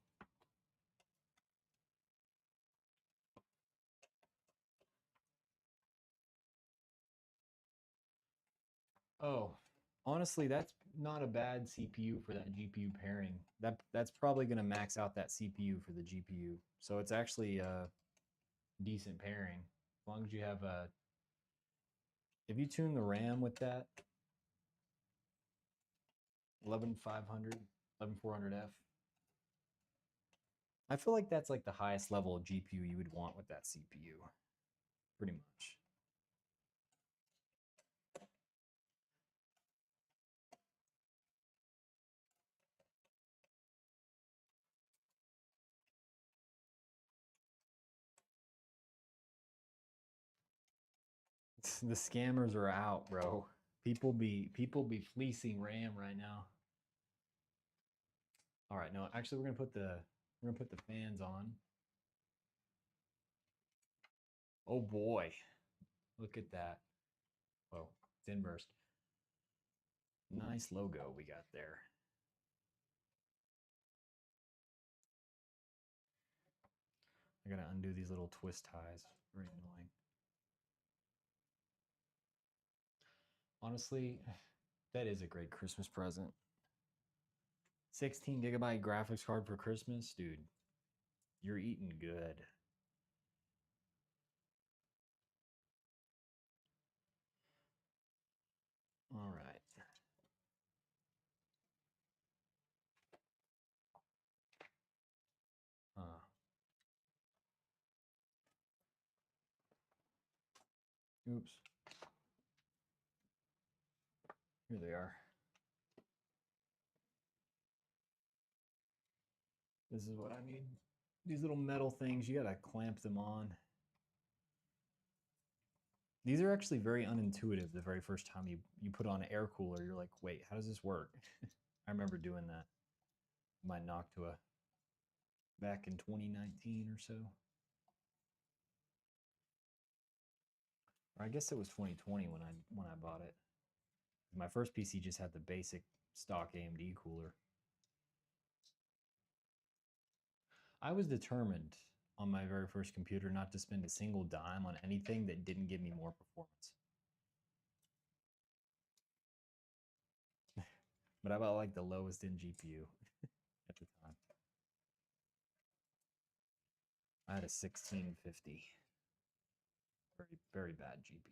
Oh, honestly, that's not a bad CPU for that GPU pairing. That's probably going to max out that CPU for the GPU. So it's actually a decent pairing. As long as you have a if you tune the RAM with that 11500, 11400F. I feel like that's like the highest level of GPU you would want with that CPU. Pretty much. The scammers are out, bro. People be fleecing RAM right now. All right, no, actually, we're gonna put the fans on. Oh boy, look at that. Whoa, it's inburst. Nice logo we got there. I gotta undo these little twist ties. Very annoying. Honestly, that is a great Christmas present. 16 gigabyte graphics card for Christmas, dude. You're eating good. All right. Oops. Here they are. This is what I need. These little metal things, you gotta clamp them on. These are actually very unintuitive the very first time you put on an air cooler. You're like, wait, how does this work? I remember doing that. My Noctua back in 2019 or so. Or I guess it was 2020 when I bought it. My first PC just had the basic stock AMD cooler. I was determined on my very first computer not to spend a single dime on anything that didn't give me more performance. But I bought like the lowest end GPU at the time. I had a 1650. Very, very bad GPU.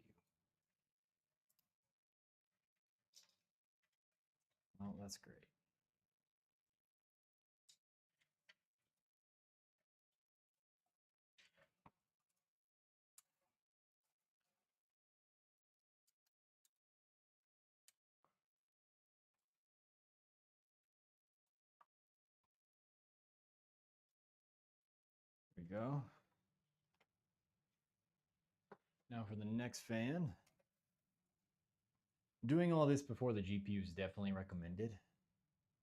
Oh, that's great. There we go. Now for the next fan. Doing all this before the GPU is definitely recommended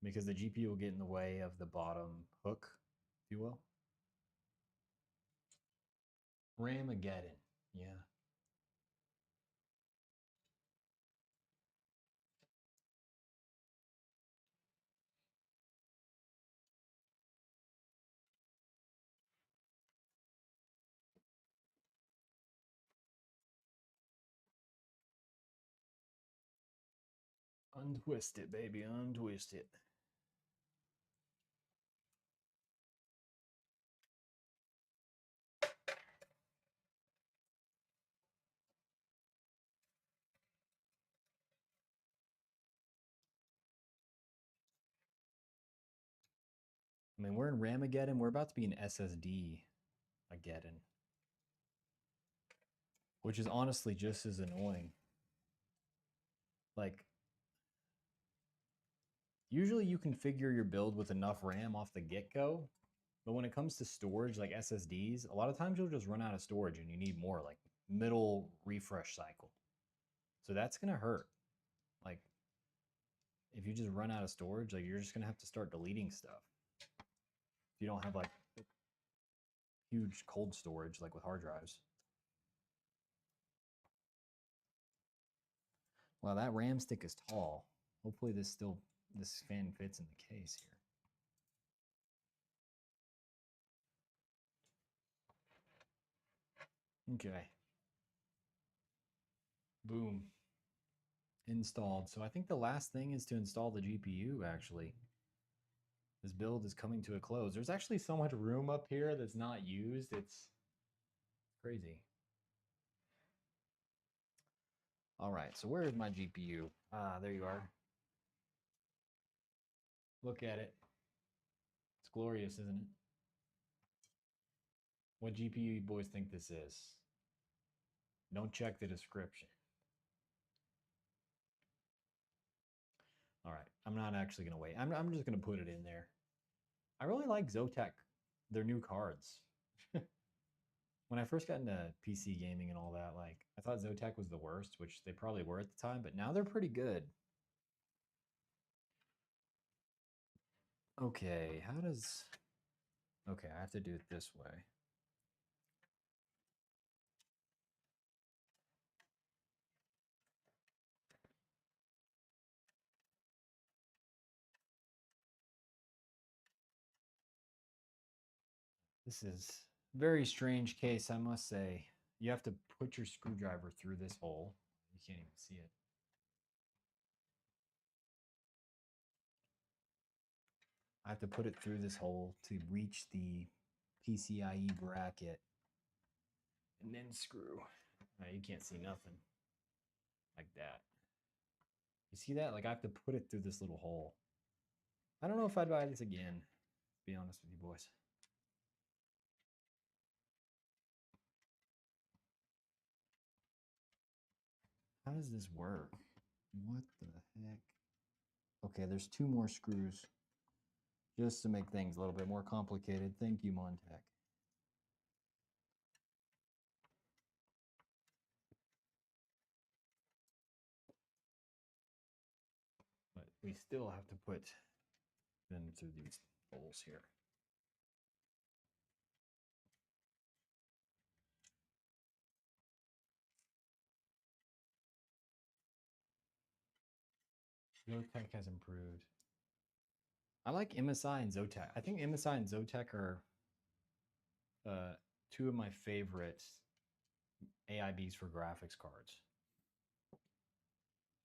because the GPU will get in the way of the bottom hook, if you will. Ramageddon, yeah. Untwist it, baby, untwist it. I mean, we're in Ramageddon. We're about to be in SSD Ageddon, which is honestly just as annoying. Like, usually you configure your build with enough RAM off the get-go, but when it comes to storage like SSDs, a lot of times you'll just run out of storage and you need more, like middle refresh cycle. So that's gonna hurt. Like, if you just run out of storage, like you're just gonna have to start deleting stuff. If you don't have like huge cold storage like with hard drives. Wow, that RAM stick is tall. Hopefully this fan fits in the case here. Okay. Boom. Installed. So I think the last thing is to install the GPU actually. This build is coming to a close. There's actually so much room up here that's not used. It's crazy. All right, so where is my GPU? Ah, there you are. Look at it. It's glorious, isn't it? What GPU you boys think this is? Don't check the description. All right, I'm not actually gonna wait. I'm just gonna put it in there. I really like Zotac, their new cards. When I first got into PC gaming and all that, like I thought Zotac was the worst, which they probably were at the time, but now they're pretty good. Okay, how does... Okay, I have to do it this way. This is a very strange case, I must say. You have to put your screwdriver through this hole. You can't even see it. I have to put it through this hole to reach the PCIe bracket and then screw. You can't see nothing like that. You see that? Like I have to put it through this little hole. I don't know if I'd buy this again, to be honest with you boys. How does this work? What the heck? Okay, there's 2 more screws just to make things a little bit more complicated. Thank you, Montech. But we still have to put them through these holes here. Zotac has improved. I like MSI and Zotac. I think MSI and Zotac are 2 of my favorite AIBs for graphics cards.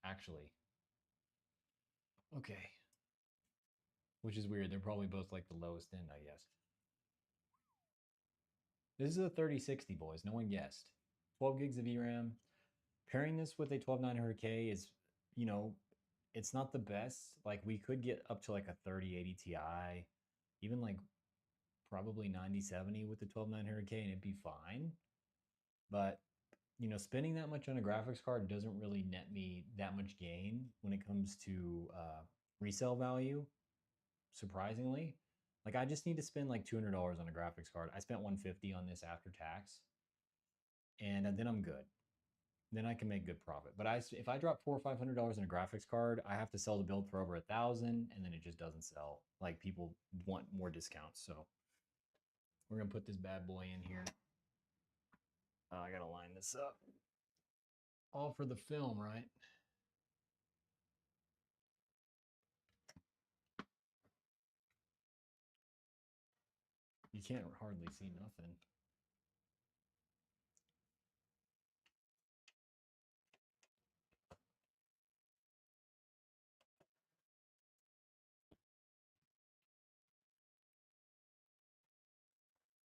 Actually. Okay. Which is weird. They're probably both like the lowest end, I guess. This is a 3060, boys. No one guessed. 12 gigs of VRAM. Pairing this with a 12900K is, you know, it's not the best. Like we could get up to like a 3080 Ti, even like probably 9070 with the 12900K and it'd be fine. But you know, spending that much on a graphics card doesn't really net me that much gain when it comes to resale value. Surprisingly, like I just need to spend like $200 on a graphics card. I spent 150 on this after tax, and then I'm good. Then I can make good profit. But if I drop $400 or $500 in a graphics card, I have to sell the build for over 1,000, and then it just doesn't sell. Like people want more discounts, so we're gonna put this bad boy in here. I gotta line this up. All for the film, right? You can't hardly see nothing.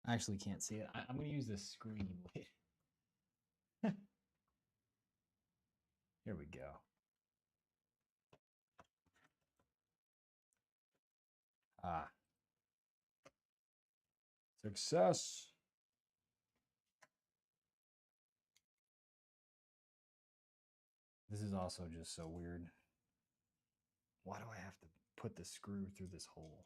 I actually can't see it. I'm going to use this screen. Wait. Here we go. Ah. Success. This is also just so weird. Why do I have to put the screw through this hole?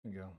Here we go.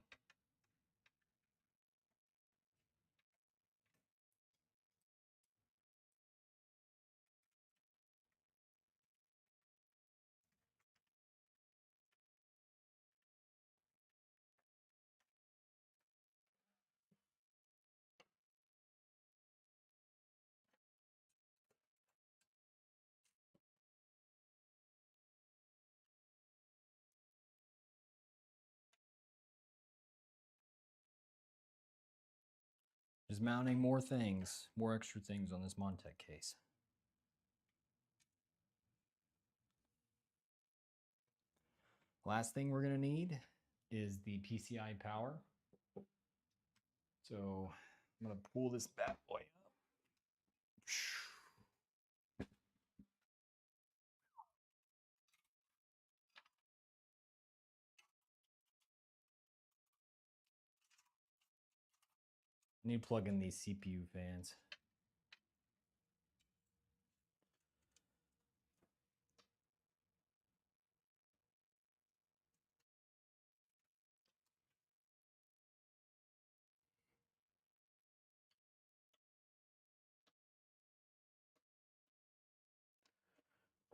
Just mounting more things, more extra things on this Montech case. Last thing we're going to need is the PCI power. So I'm going to pull this bad boy up. I need to plug in these CPU fans.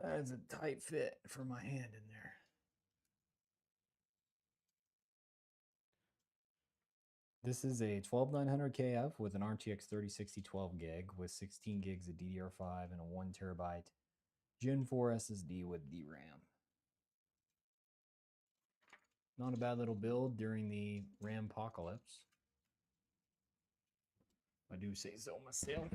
That's a tight fit for my hand in there. This is a 12900 KF with an RTX 3060 12 gig with 16 gigs of DDR5 and a 1 terabyte Gen 4 SSD with DRAM. Not a bad little build during the RAM apocalypse. I do say so myself.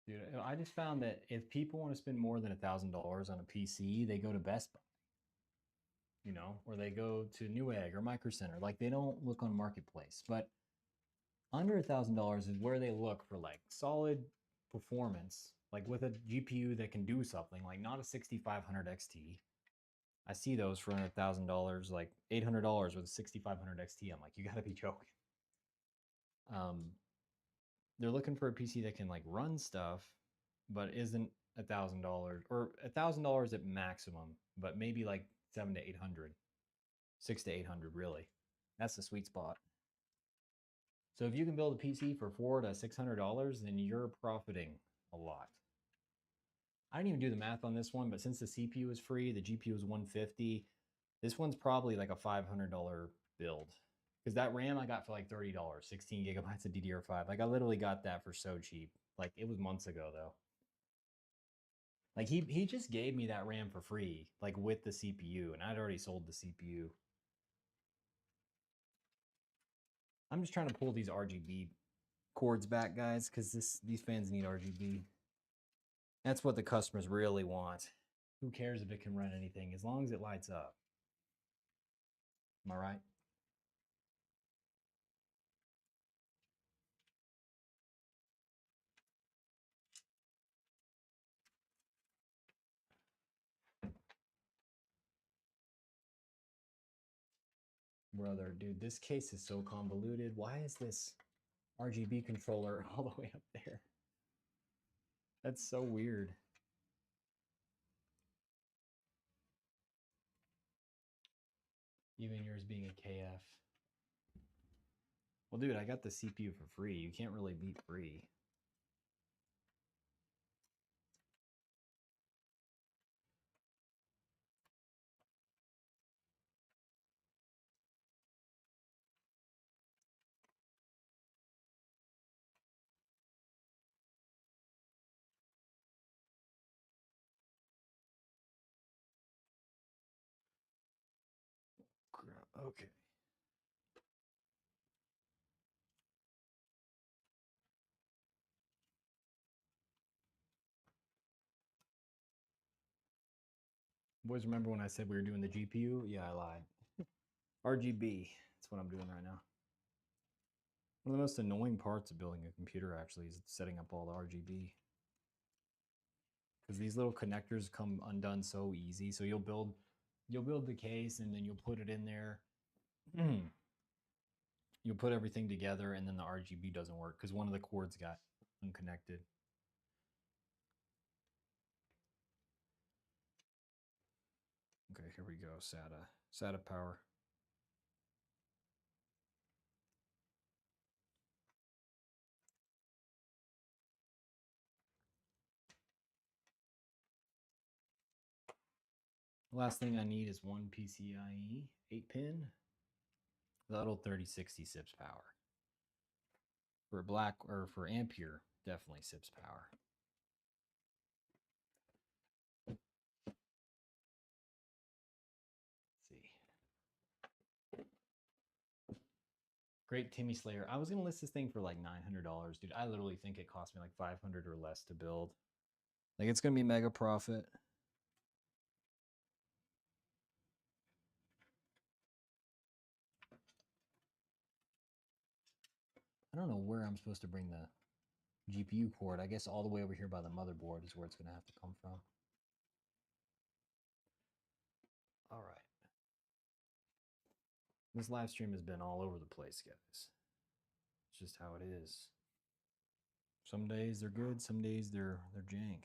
Dude, I just found that if people want to spend more than $1,000 on a PC, they go to Best Buy, you know, or they go to Newegg or Micro Center. Like they don't look on Marketplace, but under $1,000 is where they look for like solid performance, like with a GPU that can do something, like not a 6500 XT. I see those for under $1,000, like $800 with a 6500 XT. I'm like, you got to be joking. They're looking for a PC that can like run stuff, but isn't $1,000 or $1,000 at maximum, but maybe like 7 to 800, 6 to 800 really. That's the sweet spot. So if you can build a PC for $400 to $600, then you're profiting a lot. I didn't even do the math on this one, but since the CPU is free, the GPU is $150. This one's probably like a $500 build. Because that RAM I got for like $30, 16 gigabytes of DDR5. Like I literally got that for so cheap. Like it was months ago though. Like he just gave me that RAM for free, like with the CPU, and I'd already sold the CPU. I'm just trying to pull these RGB cords back, guys, because these fans need RGB. That's what the customers really want. Who cares if it can run anything as long as it lights up? Am I right? Brother, dude, this case is so convoluted. Why is this RGB controller all the way up there? That's so weird. Even yours being a KF. Well, dude, I got the CPU for free. You can't really beat free. Okay. Boys, remember when I said we were doing the GPU? Yeah, I lied. RGB. That's what I'm doing right now. One of the most annoying parts of building a computer actually is setting up all the RGB. Because these little connectors come undone so easy. So you'll build the case and then you'll put it in there. You'll put everything together and then the RGB doesn't work because one of the cords got unconnected. Okay, here we go. SATA power. Last thing I need is one PCIe 8-pin. That'll 3060 SIPS power. For black or for Ampere, definitely SIPS power. Let's see. Great Timmy Slayer. I was gonna list this thing for like $900, dude. I literally think it cost me like 500 or less to build. Like it's gonna be mega profit. I don't know where I'm supposed to bring the GPU cord. I guess all the way over here by the motherboard is where it's gonna have to come from. All right. This live stream has been all over the place, guys. It's just how it is. Some days they're good, some days they're jank.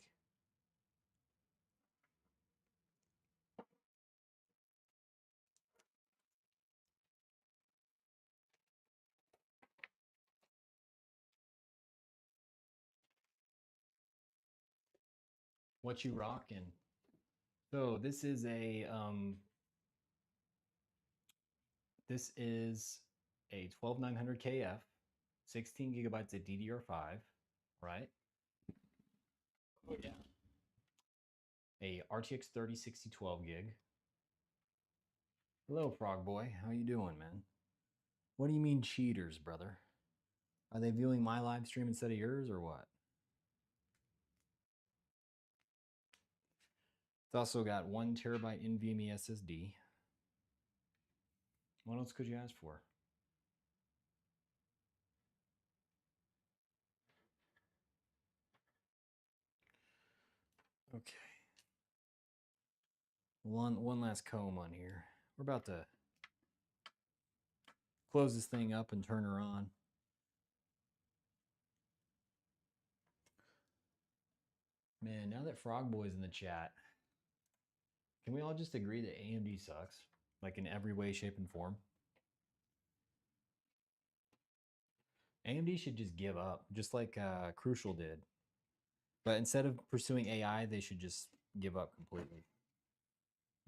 What you rocking? So this is a 12900 KF, 16 gigabytes of DDR5, right? Oh yeah. A RTX 3060 12 gig. Hello, Frog Boy. How you doing, man? What do you mean cheaters, brother? Are they viewing my live stream instead of yours or what? It's also got 1 terabyte NVMe SSD. What else could you ask for? Okay. One last comb on here. We're about to close this thing up and turn her on. Man, now that Frog Boy's in the chat, can we all just agree that AMD sucks? Like in every way, shape, and form? AMD should just give up, just like Crucial did. But instead of pursuing AI, they should just give up completely.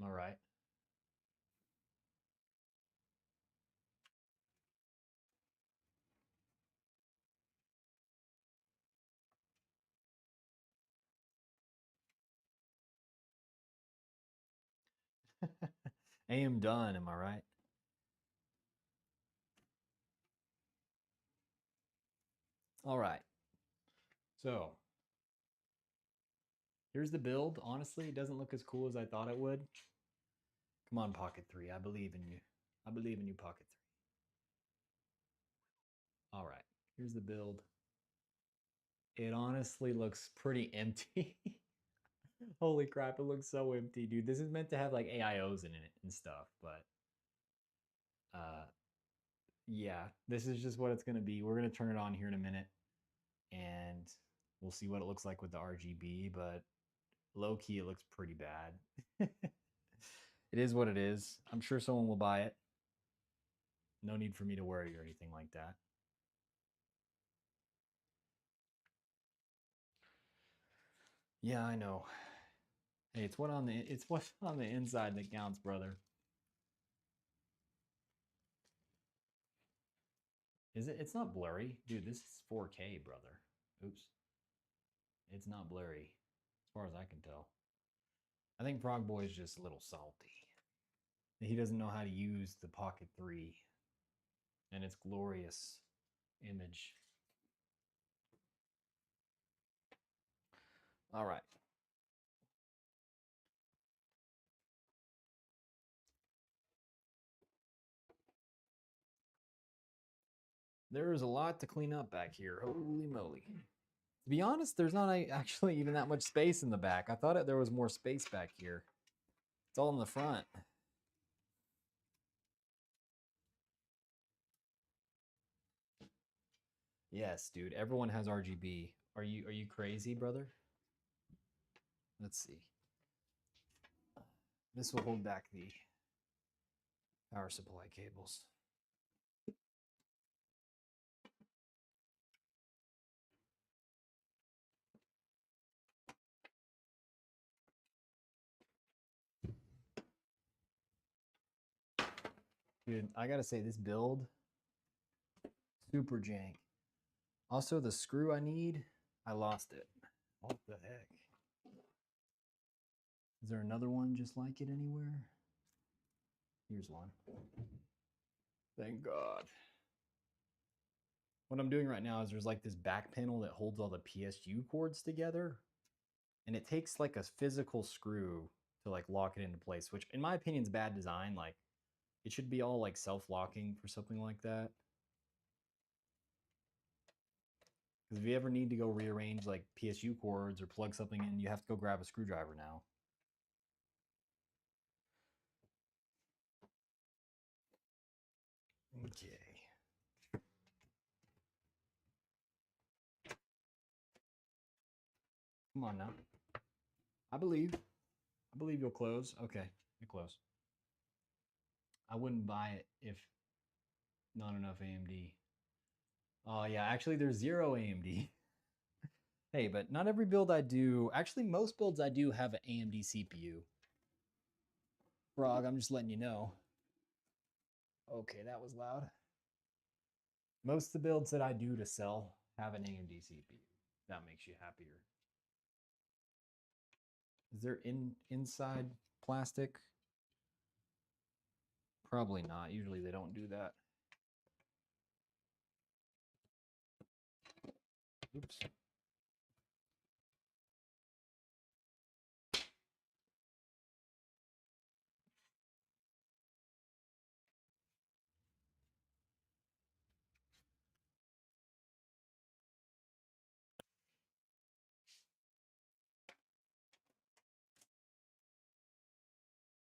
Am I right? AM done, am I right? All right. So here's the build. Honestly, it doesn't look as cool as I thought it would. Come on, Pocket 3. I believe in you. I believe in you, Pocket 3. All right. Here's the build. It honestly looks pretty empty. Holy crap, it looks so empty, dude. This is meant to have like AIOs in it and stuff, but yeah, this is just what it's going to be. We're going to turn it on here in a minute and we'll see what it looks like with the RGB, but low key, it looks pretty bad. It is what it is. I'm sure someone will buy it. No need for me to worry or anything like that. Yeah, I know. Hey, it's what's on the inside that counts, brother. Is it? It's not blurry, dude. This is 4K, brother. Oops. It's not blurry, as far as I can tell. I think Frog Boy is just a little salty. He doesn't know how to use the Pocket 3 and its glorious image. All right. There is a lot to clean up back here. Holy moly. To be honest, there's not actually even that much space in the back. I thought there was more space back here. It's all in the front. Yes, dude. Everyone has RGB. Are you crazy, brother? Let's see. This will hold back the power supply cables. Dude, I gotta say, this build, super jank. Also, the screw I need, I lost it. What the heck? Is there another one just like it anywhere? Here's one. Thank God. What I'm doing right now is there's like this back panel that holds all the PSU cords together. And it takes like a physical screw to like lock it into place, which in my opinion is bad design. Like it should be all like self-locking for something like that. Because if you ever need to go rearrange like PSU cords or plug something in, you have to go grab a screwdriver now. Okay. Come on now. I believe. I believe you'll close. Okay, you close. I wouldn't buy it if not enough AMD. Oh yeah, actually there's 0 AMD. Hey, but not every build I do, actually most builds I do have an AMD CPU. Frog, I'm just letting you know. Okay, that was loud. Most of the builds that I do to sell have an AMD CPU. That makes you happier. Is there inside plastic? Probably not. Usually they don't do that. Oops.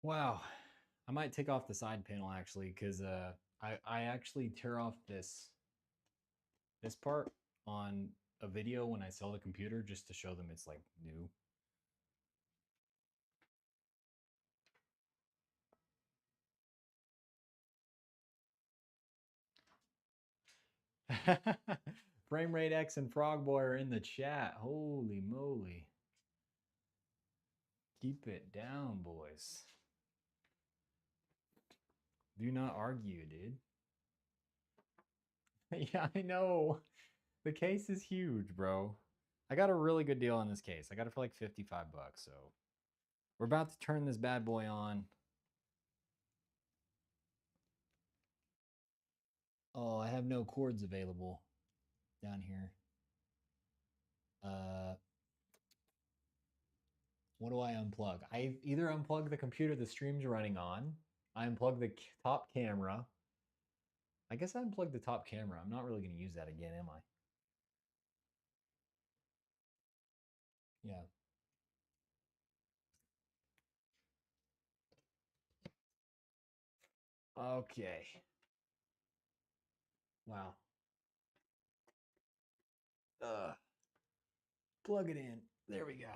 Wow. I might take off the side panel actually, because I actually tear off this part on a video when I sell the computer just to show them it's like new. Frame Rate X and Frogboy are in the chat. Holy moly. Keep it down, boys. Do not argue, dude. Yeah, I know. The case is huge, bro. I got a really good deal on this case. I got it for like 55 bucks, so we're about to turn this bad boy on. Oh, I have no cords available down here. What do I unplug? I either unplug the computer the stream's running on, I unplug the top camera. I guess I unplugged the top camera. I'm not really going to use that again, am I? Yeah. Okay. Wow. Plug it in. There we go.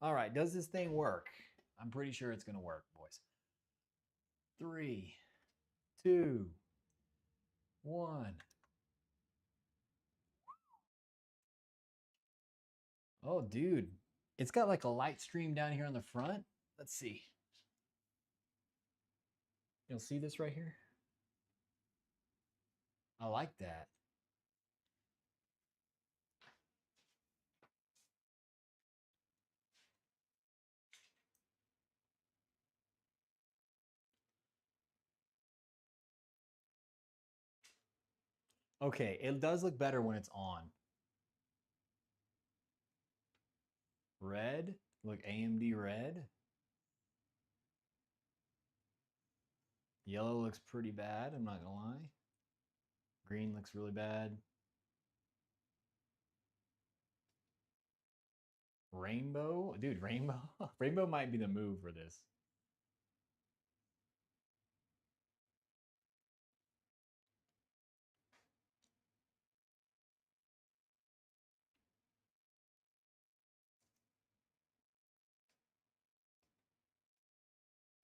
All right. Does this thing work? I'm pretty sure it's going to work, boys. 3, 2, 1. Oh, dude. It's got like a light stream down here on the front. Let's see. You'll see this right here. I like that. Okay, it does look better when it's on. Red, look, AMD red. Yellow looks pretty bad, I'm not gonna lie. Green looks really bad. Rainbow, dude, rainbow. Rainbow might be the move for this.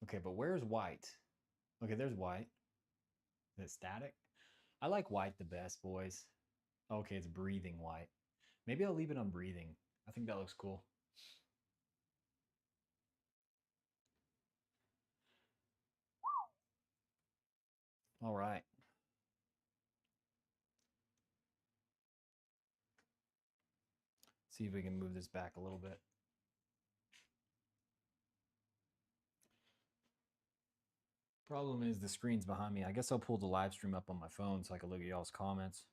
Okay, but where's white? Okay, there's white. Is it static? I like white the best, boys. Okay, it's breathing white. Maybe I'll leave it on breathing. I think that looks cool. All right. See if we can move this back a little bit. Problem is the screen's behind me. I guess I'll pull the live stream up on my phone so I can look at y'all's comments.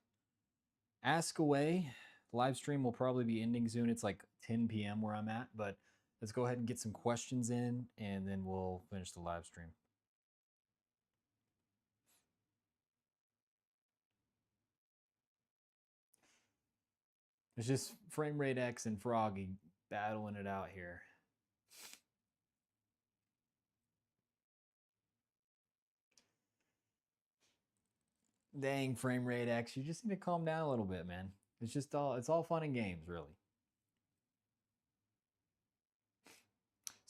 Ask away. The live stream will probably be ending soon. It's like 10 p.m. where I'm at, but let's go ahead and get some questions in and then we'll finish the live stream. It's just Frame Rate X and Froggy battling it out here. Dang, Frame Rate X, you just need to calm down a little bit, man. It's all fun and games, really.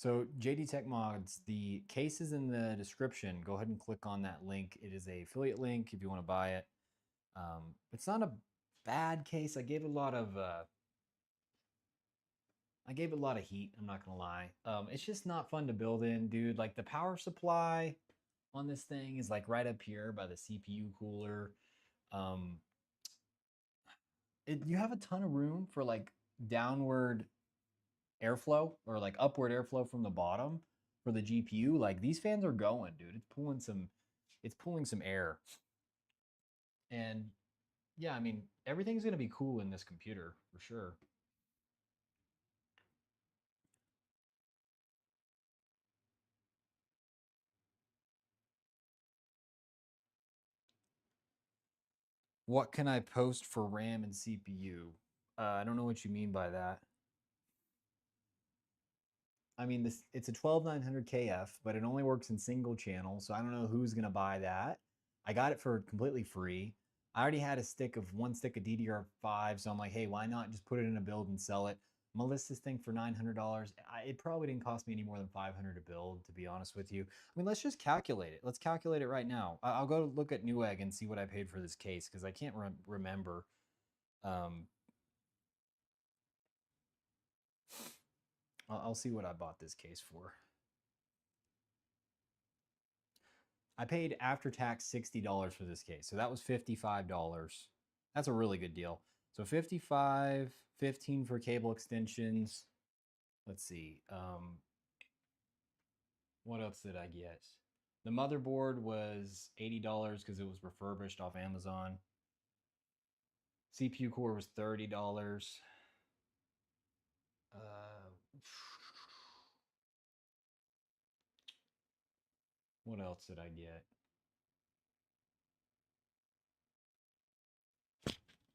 So JD Tech Mods, the case is in the description. Go ahead and click on that link. It is a affiliate link if you want to buy it. It's not a bad case. I gave it a lot of heat. I'm not gonna lie. It's just not fun to build in, dude. Like the power supply on this thing is like right up here by the CPU cooler. Um, you have a ton of room for like downward airflow or like upward airflow from the bottom for the GPU. Like these fans are going, dude. It's pulling some air. And yeah, I mean, everything's gonna be cool in this computer for sure. What can I post for RAM and CPU? I don't know what you mean by that. I mean, this it's a 12900 KF, but it only works in single channel, so I don't know who's gonna buy that. I got it for completely free. I already had one stick of DDR5, so I'm like, hey, why not just put it in a build and sell it? I'm gonna list this thing for $900. It probably didn't cost me any more than 500 to build, to be honest with you. I mean, let's just calculate it. Let's calculate it right now. I'll go look at Newegg and see what I paid for this case because I can't remember. Um, I'll see what I bought this case for. I paid after tax $60 for this case. So that was $55. That's a really good deal. So 55, 15 for cable extensions. Let's see. What else did I get? The motherboard was $80 because it was refurbished off Amazon. CPU core was $30. What else did I get?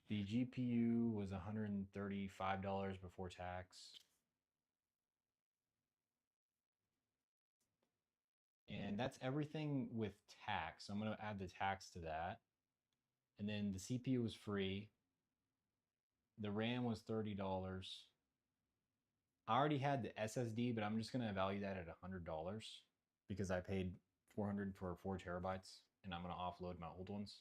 The GPU was $135 before tax. And that's everything with tax. So I'm going to add the tax to that. And then the CPU was free. The RAM was $30. I already had the SSD, but I'm just going to value that at $100 because I paid 400 for 4 terabytes and I'm going to offload my old ones.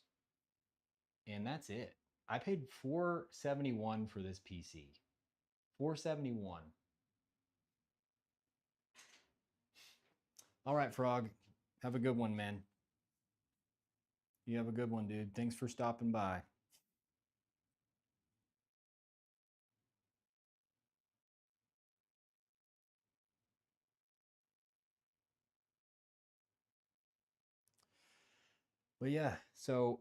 And that's it. I paid $471 for this PC. $471. All right, Frog. Have a good one, man. You have a good one, dude. Thanks for stopping by. But yeah, so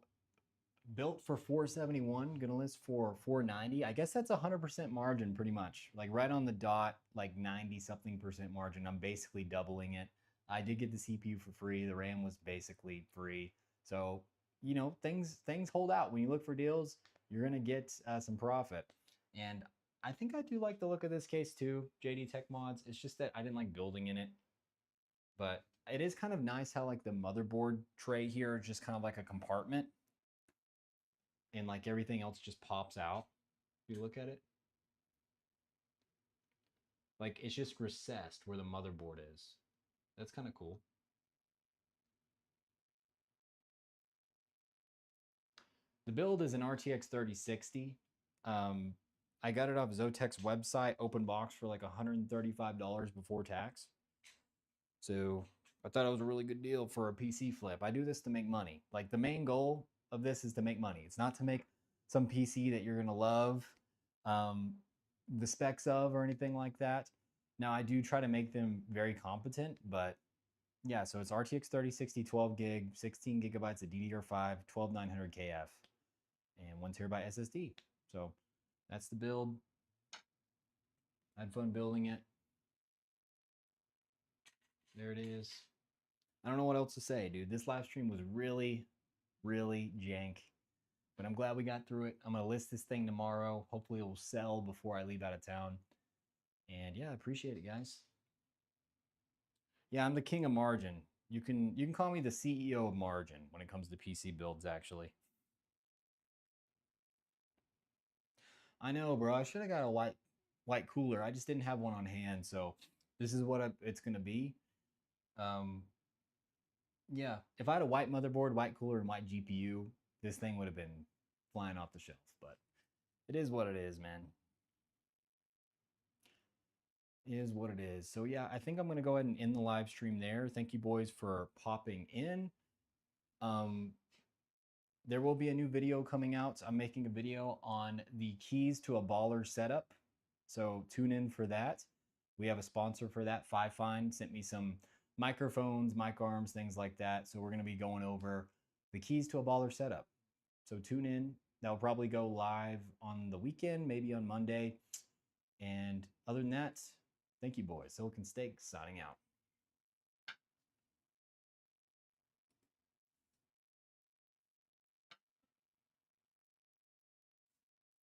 built for 471, gonna list for 490. I guess that's 100% margin pretty much. Like right on the dot, like 90 something percent margin. I'm basically doubling it. I did get the CPU for free. The RAM was basically free. So, you know, things hold out. When you look for deals, you're gonna get some profit. And I think I do like the look of this case too, JD Tech Mods. It's just that I didn't like building in it. But it is kind of nice how like the motherboard tray here is just kind of like a compartment and like everything else just pops out. If you look at it, like it's just recessed where the motherboard is. That's kind of cool. The build is an RTX 3060. Um, I got it off Zotaic's website, open box for like $135 before tax. So I thought it was a really good deal for a PC flip. I do this to make money. Like the main goal of this is to make money. It's not to make some PC that you're gonna love um, the specs of or anything like that. Now I do try to make them very competent, but yeah. So it's RTX 3060, 12 gig, 16 gigabytes of DDR5, 12900 KF, and 1 terabyte SSD. So that's the build. I had fun building it. There it is. I don't know what else to say, dude. This live stream was really, really jank, but I'm glad we got through it. I'm gonna list this thing tomorrow. Hopefully, it will sell before I leave out of town. And yeah, I appreciate it, guys. Yeah, I'm the king of margin. You can call me the CEO of margin when it comes to PC builds. Actually, I know, bro. I should have got a white cooler. I just didn't have one on hand, so This is what it's going to be. Um, yeah, if I had a white motherboard, white cooler, and white GPU, this thing would have been flying off the shelf. But it is what it is, man. It is what it is. So yeah, I think I'm gonna go ahead and end the live stream there. Thank you, boys, for popping in. Um, there will be a new video coming out. I'm making a video on the keys to a baller setup. So tune in for that. We have a sponsor for that. Fi-Fine sent me some microphones, mic arms, things like that. So we're going to be going over the keys to a baller setup. So tune in. That'll probably go live on the weekend, maybe on Monday. And other than that, thank you, boys. Silicon Steak signing out.